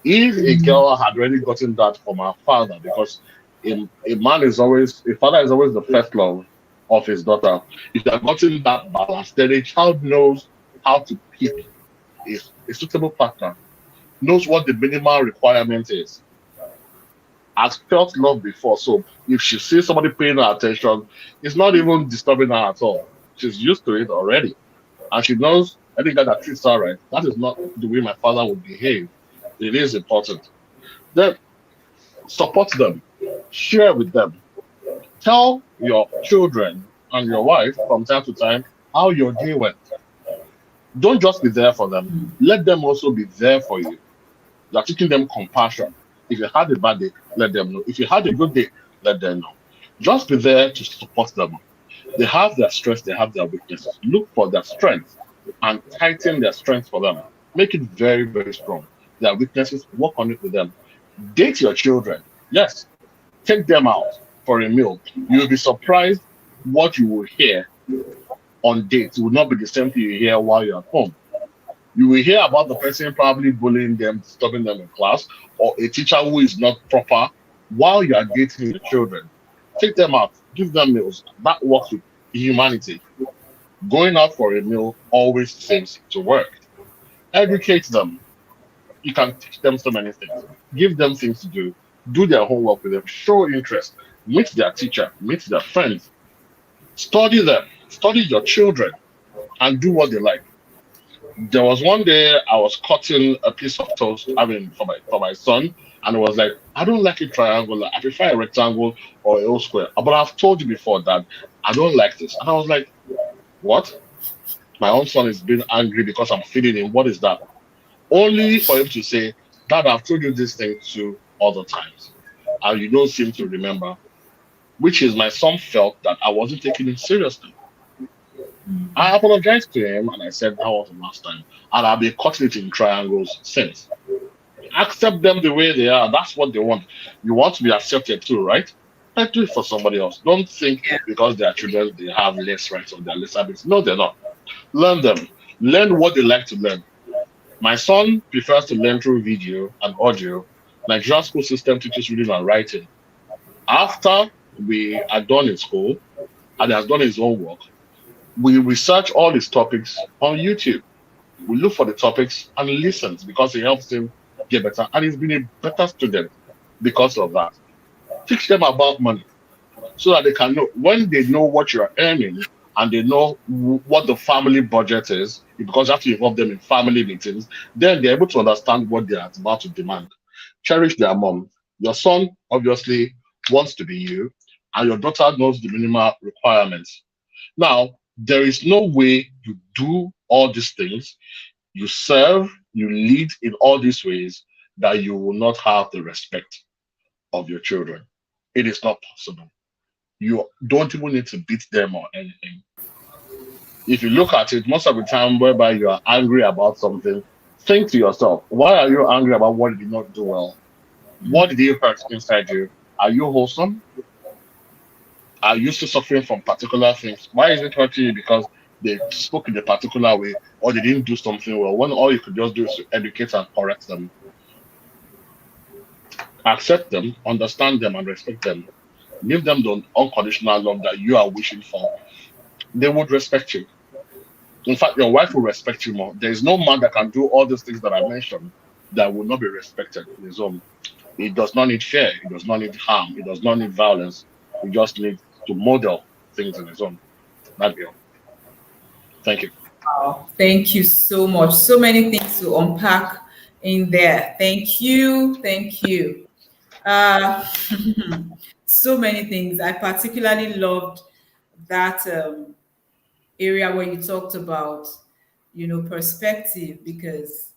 If a girl had already gotten that from her father, because a father is always the first love of his daughter. If you have gotten that balance, then a child knows how to pick a suitable partner, knows what the minimal requirement is, has felt love before. So if she sees somebody paying her attention, it's not even disturbing her at all. She's used to it already. And she knows any guy that treats her right, that is not the way my father would behave. It is important. Then support them, share with them, tell your children and your wife from time to time how your day went. Don't just be there for them. Let them also be there for you. You're teaching them compassion. If you had a bad day, let them know. If you had a good day, let them know. Just be there to support them. They have their strengths, they have their weaknesses. Look for their strengths and tighten their strengths for them. Make it very, very strong. Their weaknesses, work on it with them. Date your children. Yes, take them out for a meal. You'll be surprised what you will hear on dates. It will not be the same thing you hear while you're at home. You will hear about the person probably bullying them, disturbing them in class, or a teacher who is not proper while you are dating your children. Take them out, give them meals. That works with humanity. Going out for a meal always seems to work. Educate them. You can teach them so many things. Give them things to do their homework with them, show interest, meet their teacher, meet their friends, study them, study your children, and do what they like. There was one day I was cutting a piece of toast, I mean, for my son, and it was like, I don't like a triangle, I prefer a rectangle or a whole square. But I've told you before that I don't like this. And I was like, what? My own son is being angry because I'm feeding him. What is that? Only for him to say, Dad, I've told you this thing two other times. And you don't seem to remember. Which is my son felt that I wasn't taking him seriously. I apologized to him and I said that was the last time. And I've been cutting it in triangles since. Accept them the way they are. That's what they want. You want to be accepted too, right? Like do it for somebody else. Don't think Yeah. because they are children they have less rights or they're less abilities. No, they're not. Learn them. Learn what they like to learn. My son prefers to learn through video and audio. Nigerian school system teaches reading and writing. After we are done in school and he has done his own work, we research all these topics on YouTube. We look for the topics and listens because it helps him get better. And he's been a better student because of that. Teach them about money so that they can know when they know what you're earning and they know what the family budget is, because you have to involve them in family meetings, then they're able to understand what they're about to demand. Cherish their mom. Your son obviously wants to be you, and your daughter knows the minimal requirements. Now, there is no way you do all these things, you serve, you lead in all these ways that you will not have the respect of your children. It is not possible. You don't even need to beat them or anything. If you look at it, most of the time whereby you are angry about something, think to yourself, why are you angry about what did you not do well? What did you hurt inside you? Are you wholesome? Are you still suffering from particular things? Why is it hurting you because they spoke in a particular way or they didn't do something well? When all you could just do is to educate and correct them, accept them, understand them, and respect them. Give them the unconditional love that you are wishing for. They would respect you. In fact, your wife will respect you more. There is no man that can do all these things that I mentioned that will not be respected in his home. He does not need fear. He does not need harm. He does not need violence. He just needs to model things in his own. That girl. Thank you. Wow. Thank you so much. So many things to unpack in there. Thank you. Thank you. Uh, so many things. I particularly loved that area where you talked about, perspective, because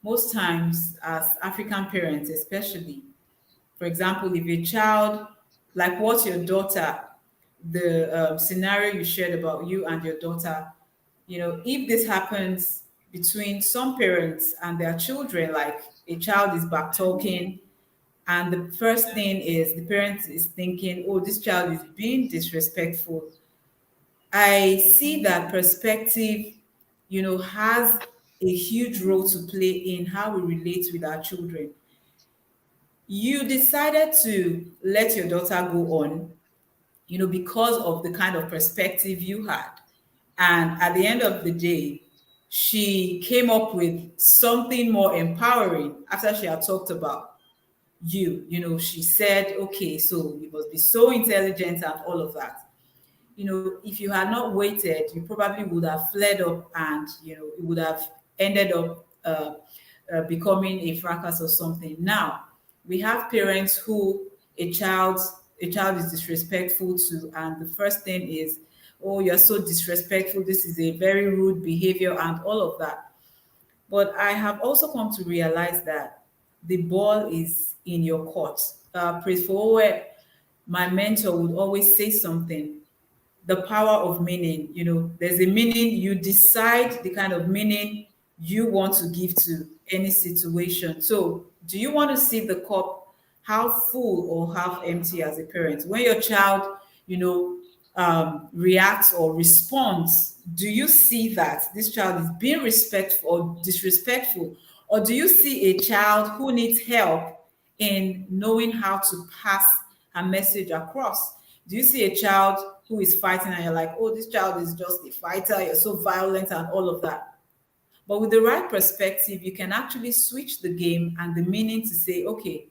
most times as African parents, especially, for example, if a child, like what's your daughter, the scenario you shared about you and your daughter, if this happens between some parents and their children, like a child is back talking, and the first thing is the parent is thinking, oh, this child is being disrespectful. I see that perspective, has a huge role to play in how we relate with our children. You decided to let your daughter go on, because of the kind of perspective you had. And at the end of the day, she came up with something more empowering after she had talked about you. She said, okay, so you must be so intelligent and all of that. If you had not waited, you probably would have fled up, and it would have ended up becoming a fracas or something. Now we have parents who a child a child is disrespectful to, and the first thing is, oh, you're so disrespectful. This is a very rude behavior, and all of that. But I have also come to realize that the ball is in your court. Praise for where my mentor would always say something, the power of meaning. There's a meaning, you decide the kind of meaning you want to give to any situation. So do you want to see the cup half full or half empty as a parent? When your child, reacts or responds, do you see that this child is being respectful or disrespectful? Or do you see a child who needs help in knowing how to pass a message across? Do you see a child who is fighting and you're like, oh, this child is just a fighter, you're so violent and all of that? But with the right perspective, you can actually switch the game and the meaning to say, okay,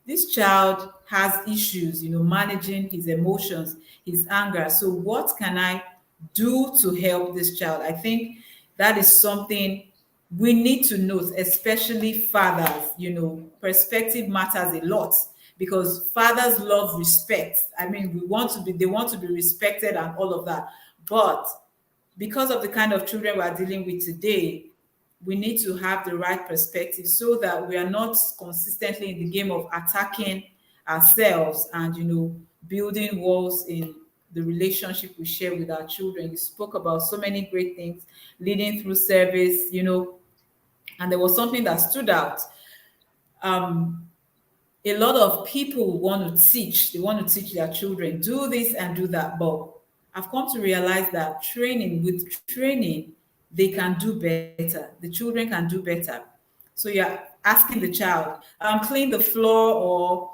this child has issues, managing his emotions, his anger. So what can I do to help this child? I think that is something we need to note, especially fathers. Perspective matters a lot, because fathers love respect. I mean, they want to be respected and all of that. But because of the kind of children we are dealing with today, we need to have the right perspective so that we are not consistently in the game of attacking ourselves and building walls in the relationship we share with our children. You spoke about so many great things, leading through service, and there was something that stood out. A lot of people want to teach, they want to teach their children, do this and do that. But I've come to realize that with training, they can do better. The children can do better. So you're asking the child, clean the floor, or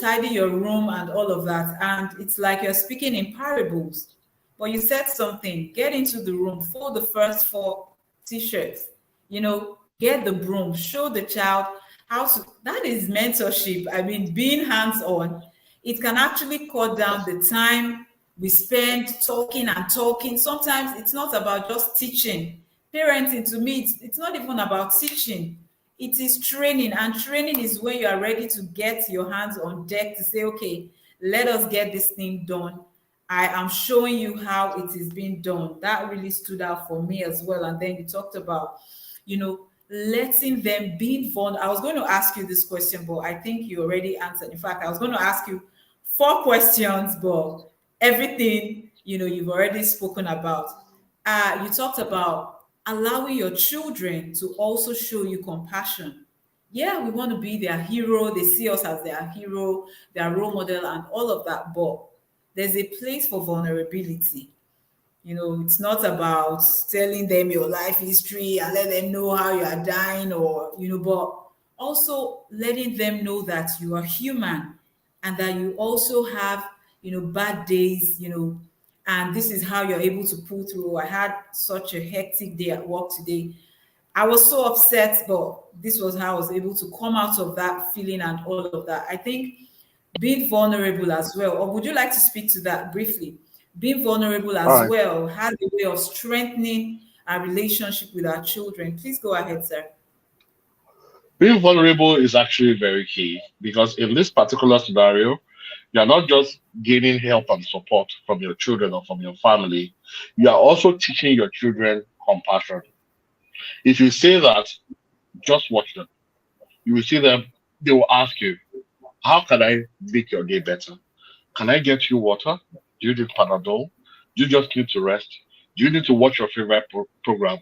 tidy your room and all of that. And it's like you're speaking in parables. But you said something, get into the room, fold the first four t-shirts, get the broom, show the child how to. That is mentorship. I mean, being hands-on. It can actually cut down the time we spend talking and talking. Sometimes it's not about just teaching. Parenting, to me, it's not even about teaching. It is training, and training is when you are ready to get your hands on deck to say, okay, let us get this thing done. I am showing you how it is being done. That really stood out for me as well. And then you talked about, letting them be vulnerable. I was going to ask you this question, but I think you already answered. In fact, I was going to ask you four questions, but everything, you've already spoken about. You talked about allowing your children to also show you compassion. Yeah, we want to be their hero. They see us as their hero, their role model, and all of that. But there's a place for vulnerability. It's not about telling them your life history and let them know how you are dying, or, but also letting them know that you are human and that you also have, bad days, and this is how you're able to pull through. I had such a hectic day at work today. I was so upset, but this was how I was able to come out of that feeling and all of that. I think being vulnerable as well. Or would you like to speak to that briefly? being vulnerable All as right. well has a way of strengthening our relationship with our children. Please go ahead, sir. Being vulnerable is actually very key because in this particular scenario, you're not just gaining help and support from your children or from your family, you are also teaching your children compassion. If you say that, just watch them. You will see them, they will ask you, how can I make your day better? Can I get you water? Do you need Panadol? Do you just need to rest? Do you need to watch your favorite program?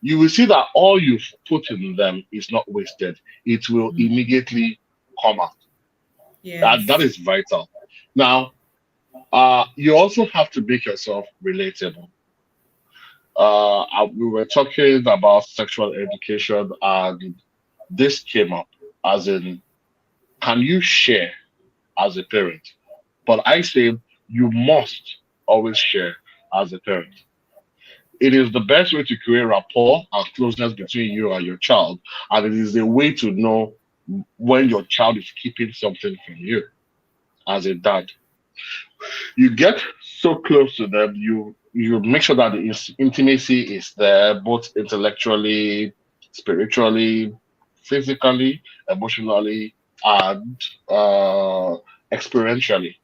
You will see that all you've put in them is not wasted. It will immediately come out. That Yes. is vital. Now, you also have to make yourself relatable. We were talking about sexual education, and this came up as in, can you share as a parent? But I say you must always share as a parent. It is the best way to create rapport and closeness between you and your child, and it is a way to know when your child is keeping something from you as a dad. You get so close to them, you make sure that the intimacy is there, both intellectually, spiritually, physically, emotionally, and experientially.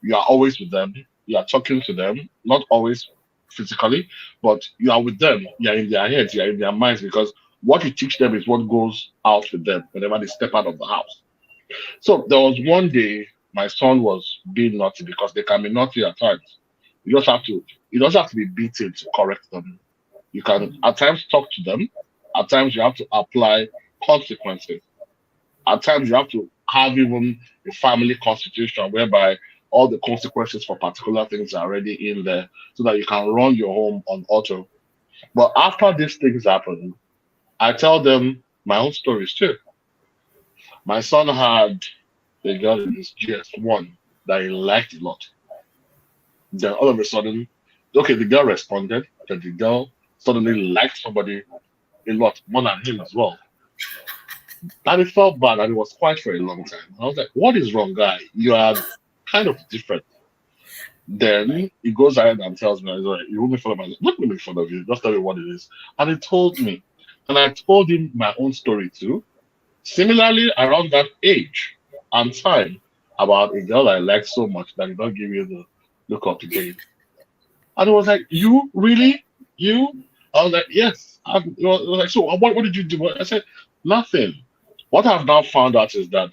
You are always with them. You are talking to them, not always physically, but you are with them. You are in their heads, you are in their minds, because what you teach them is what goes out with them whenever they step out of the house. So there was one day my son was being naughty because they can be naughty at times. You just have to, it doesn't have to be beaten to correct them. You can at times talk to them. At times you have to apply consequences. At times you have to have even a family constitution whereby all the consequences for particular things are already in there so that you can run your home on auto. But after these things happen, I tell them my own stories too. My son had a girl in his GS1 that he liked a lot. Then all of a sudden, okay, the girl responded that the girl suddenly liked somebody a lot more than him as well. And it felt bad and it was quiet for a long time. I was like, what is wrong, guy? You are kind of different. Then he goes ahead and tells me, he's like, you won't make fun of me. Not make fun of you, just tell me what it is. And he told me. And I told him my own story too. Similarly, around that age and time, about a girl I liked so much that did not give you the look up again. And it was like, you really? You? I was like, yes. And it was like, so what did you do? I said, nothing. What I've now found out is that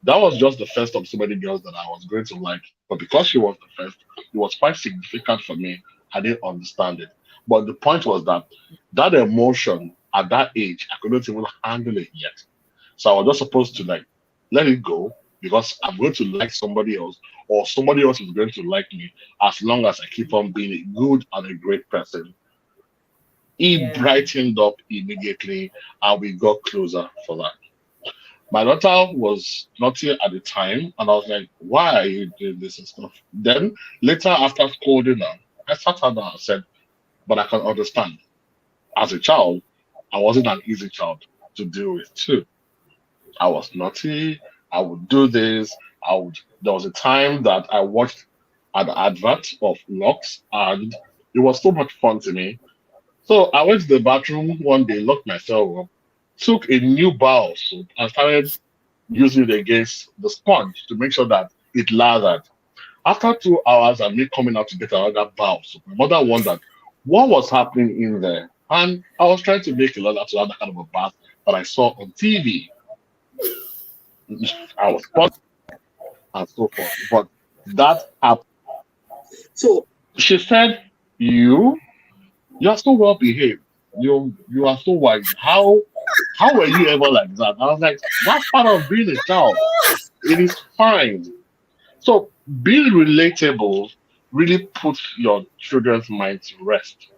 that was just the first of so many girls that I was going to like. But because she was the first, it was quite significant for me. I didn't understand it. But the point was that that emotion at that age, I couldn't even handle it yet. So I was just supposed to like let it go because I'm going to like somebody else, or somebody else is going to like me as long as I keep on being a good and a great person. He Yeah. brightened up immediately and we got closer for that. My daughter was naughty at the time, and I was like, why are you doing this and stuff? Then later, after scolding her, I sat her down and said, but I can understand. As a child, I wasn't an easy child to deal with too. I was naughty. I would do this. I would. There was a time that I watched an advert of locks, and it was so much fun to me. So I went to the bathroom one day, locked myself up, took a new bar of soap, and started using it against the sponge to make sure that it lathered. After 2 hours and me coming out to get another bar of soap, my mother wondered what was happening in there. And I was trying to make a lot to have that kind of a bath that I saw on TV. I was and so forth. But that happened. So she said, you are so well behaved. You are so wise. How were you ever like that? I was like, that's part of being a child. It is fine. So being relatable really puts your children's mind to rest.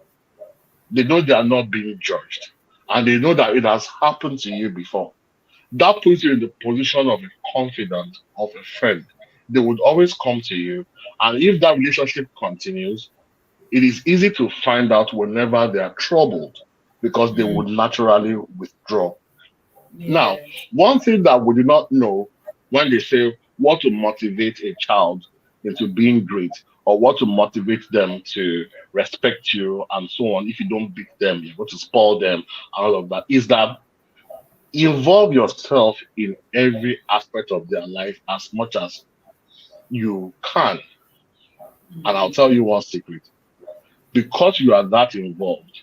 They know they are not being judged. And they know that it has happened to you before. That puts you in the position of a confidant, of a friend. They would always come to you. And if that relationship continues, it is easy to find out whenever they are troubled because they would naturally withdraw. Now, Yes. one thing that we do not know when they say what to motivate a child into being great, or what to motivate them to respect you and so on. If you don't beat them, you're going to spoil them, and all of that. Is that involve yourself in every aspect of their life as much as you can. And I'll tell you one secret. Because you are that involved,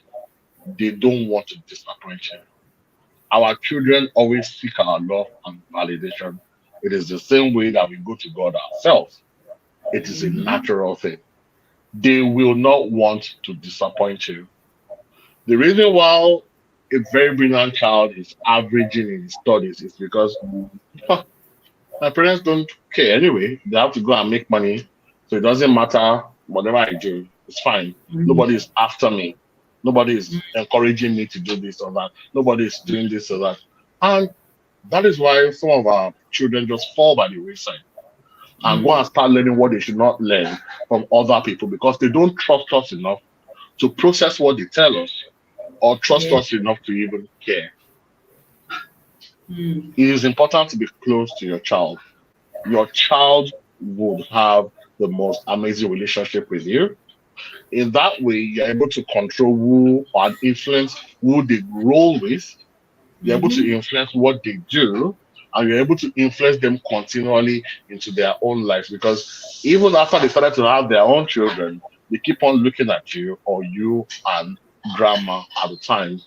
they don't want to disappoint you. Our children always seek our love and validation. It is the same way that we go to God ourselves. It is a natural thing. They will not want to disappoint you. The reason why a very brilliant child is averaging in his studies is because my parents don't care anyway. They have to go and make money. So it doesn't matter whatever I do. It's fine. Nobody is after me. Nobody is encouraging me to do this or that. Nobody is doing this or that. And that is why some of our children just fall by the wayside and go and start learning what they should not learn from other people because they don't trust us enough to process what they tell us or trust Yeah. us enough to even care. It is important to be close to your child. Your child would have the most amazing relationship with you. In that way, you're able to control who and influence who they roll with. You're able to influence what they do, and you're able to influence them continually into their own lives. Because even after they started to have their own children, they keep on looking at you or you and grandma at the time.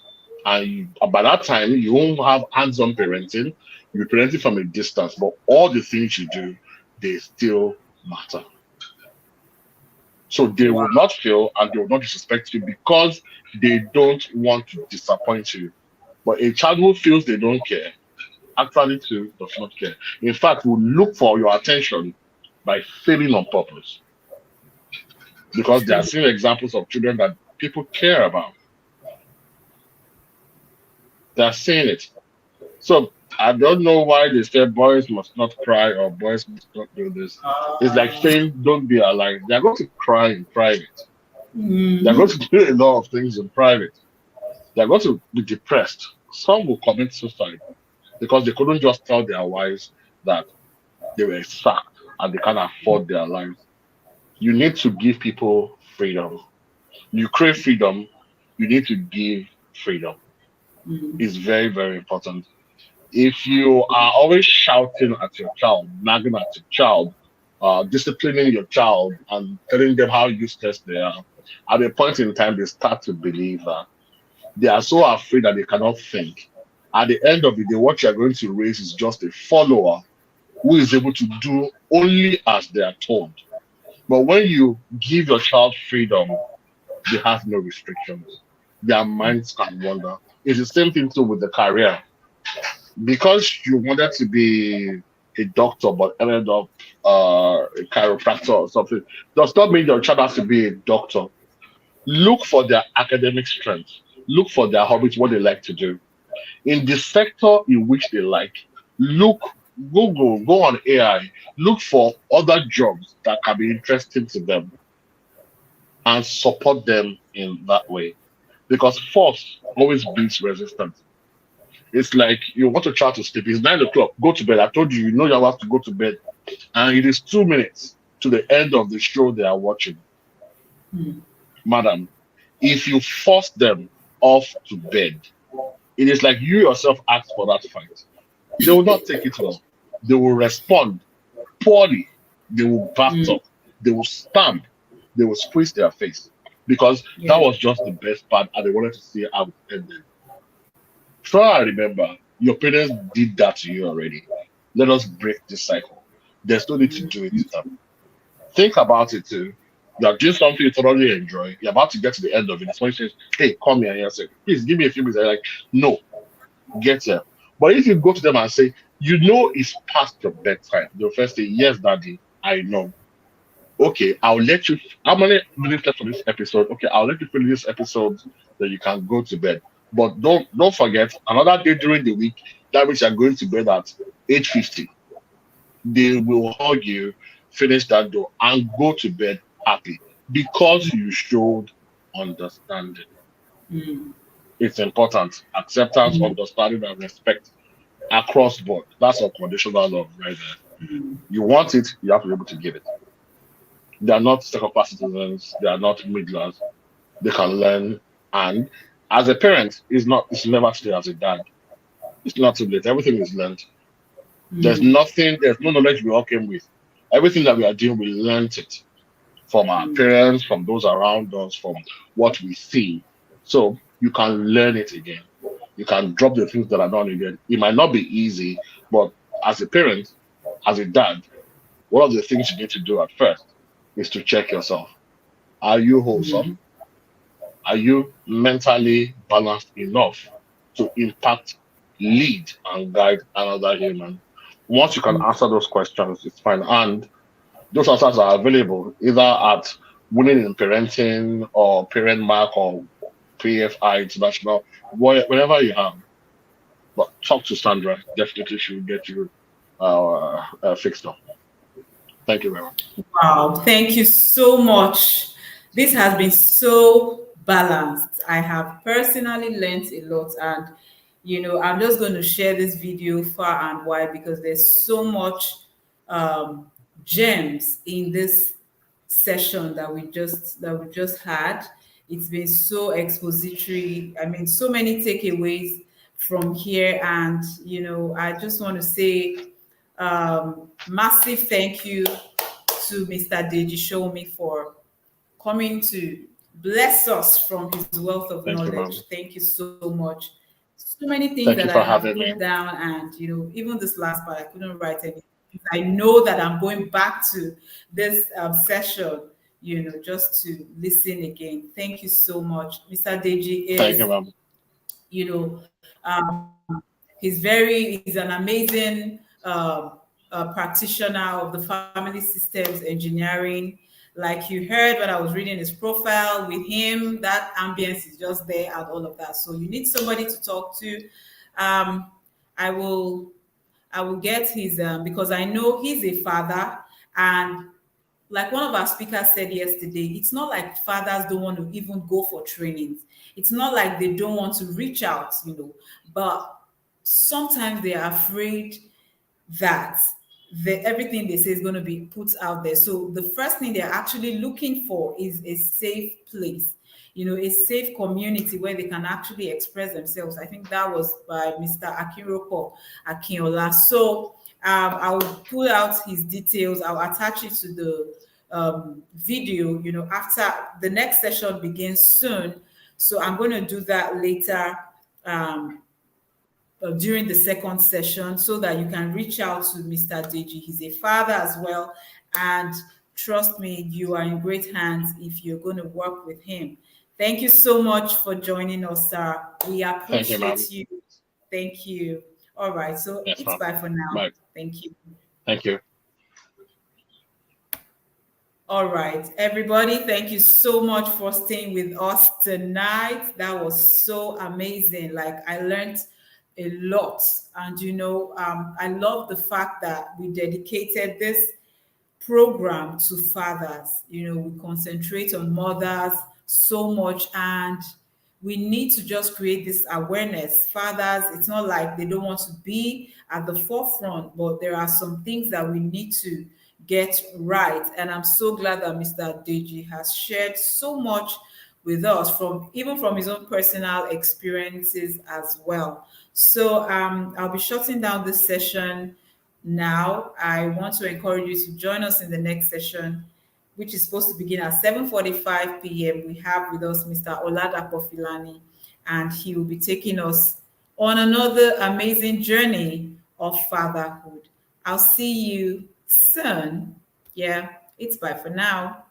And by that time, you won't have hands-on parenting. You're parenting from a distance, but all the things you do, they still matter. So they Wow. will not fail and they will not disrespect you because they don't want to disappoint you. But a child who feels they don't care actually too does not care. In fact, will look for your attention by failing on purpose because they are True. seeing examples of children that people care about. They are seeing it. So I don't know why they say boys must not cry or boys must not do this. It's like saying don't be alive. They're going to cry in private. They're going to do a lot of things in private. They're going to be depressed. Some will commit suicide because they couldn't just tell their wives that they were sacked and they can't afford their lives. You need to give people freedom. You crave freedom, you need to give freedom. It's very, very important. If you are always shouting at your child, nagging at your child, disciplining your child, and telling them how useless they are, at a point in time, they start to believe that they are so afraid that they cannot think. At the end of the day, what you're going to raise is just a follower who is able to do only as they are told. But when you give your child freedom, they have no restrictions. Their minds can wander. It's the same thing too with the career. Because you wanted to be a doctor but ended up a chiropractor or something, does not mean your child has to be a doctor. Look for their academic strength. Look for their hobbies, what they like to do. In the sector in which they like, look, Google, go on AI, look for other jobs that can be interesting to them and support them in that way. Because force always beats resistance. It's like you want to try to sleep. It's 9 o'clock. Go to bed. I told you, you know you have to go to bed. And it is 2 minutes to the end of the show they are watching. Madam, if you force them off to bed, it is like you yourself asked for that fight. They will not take it well. They will respond poorly. They will back up. They will stand. They will squeeze their face because that Yeah. was just the best part and they wanted to see how it ended. Try and remember, your parents did that to you already. Let us break this cycle. There's no need to do it. Think about it too. You're doing something you thoroughly enjoy. You're about to get to the end of it. Someone says, hey, come here. And you say, please give me a few minutes. They're like, no, get here. But if you go to them and say, you know it's past your bedtime, they'll first say, yes, daddy, I know. Okay, I'll let you. How many minutes left for this episode? Okay, I'll let you finish this episode that you can go to bed. But don't forget, another day during the week, that means you're going to bed at 8:50. They will hug you, finish that door, and go to bed happy because you showed understanding. It's important. Acceptance, understanding, and respect across board. That's unconditional love right there. You want it, you have to be able to give it. They are not second class citizens. They are not midlers. They can learn. And as a parent, it's never too late as a dad. It's not too late. Everything is learned. There's no knowledge we all came with. Everything that we are doing, we learned it from our parents, from those around us, from what we see. So you can learn it again. You can drop the things that are not needed. It might not be easy, but as a parent, as a dad, one of the things you need to do at first is to check yourself. Are you wholesome? Are you mentally balanced enough to impact, lead, and guide another human? Once you can answer those questions, it's fine. And those answers are available either at Winning in Parenting or Parent Mark or PFI International, wherever you have. But talk to Sandra. Definitely she will get you fixed up. Thank you very much. Wow, thank you so much. This has been so balanced. I have personally learned a lot, and I'm just going to share this video far and wide because there's so much um, gems in this session that we just had. It's been so expository. I mean, so many takeaways from here, and I just want to say massive thank you to Mr. Deji Showunmi for coming to bless us from his wealth of Thank you, knowledge. ma'am. Thank you so much. So many things Thank that you I for have having me. put down, and even this last part, I couldn't write anything. I know that I'm going back to this session, just to listen again. Thank you so much. Mr. Deji Thank you, is, ma'am. he's an amazing practitioner of the family systems engineering. Like you heard when I was reading his profile with him, that ambience is just there and all of that. So you need somebody to talk to. Um, I will I will get his because I know he's a father, and like one of our speakers said yesterday, it's not like fathers don't want to even go for trainings. It's not like they don't want to reach out, but sometimes they are afraid that everything they say is going to be put out there. So the first thing they're actually looking for is a safe place, a safe community where they can actually express themselves. I think that was by Mr. Akinroko Akinola. So I'll pull out his details. I'll attach it to the video, after the next session begins soon. So I'm going to do that later. Um, during the second session so that you can reach out to Mr. Deji. He's a father as well. And trust me, you are in great hands if you're going to work with him. Thank you so much for joining us, sir. We Thank you, ma'am. appreciate you. Thank you. All right. So Yes, it's ma'am. bye for now. Bye. Thank you. Thank you. All right, everybody, thank you so much for staying with us tonight. That was so amazing. Like, I learned a lot. And, I love the fact that we dedicated this program to fathers. We concentrate on mothers so much, and we need to just create this awareness. Fathers, it's not like they don't want to be at the forefront, but there are some things that we need to get right. And I'm so glad that Mr. Deji has shared so much with us, from his own personal experiences as well. So I'll be shutting down this session now. I want to encourage you to join us in the next session, which is supposed to begin at 7:45 p.m. We have with us Mr. Oladapo Filani, and he will be taking us on another amazing journey of fatherhood. I'll see you soon. Yeah, it's bye for now.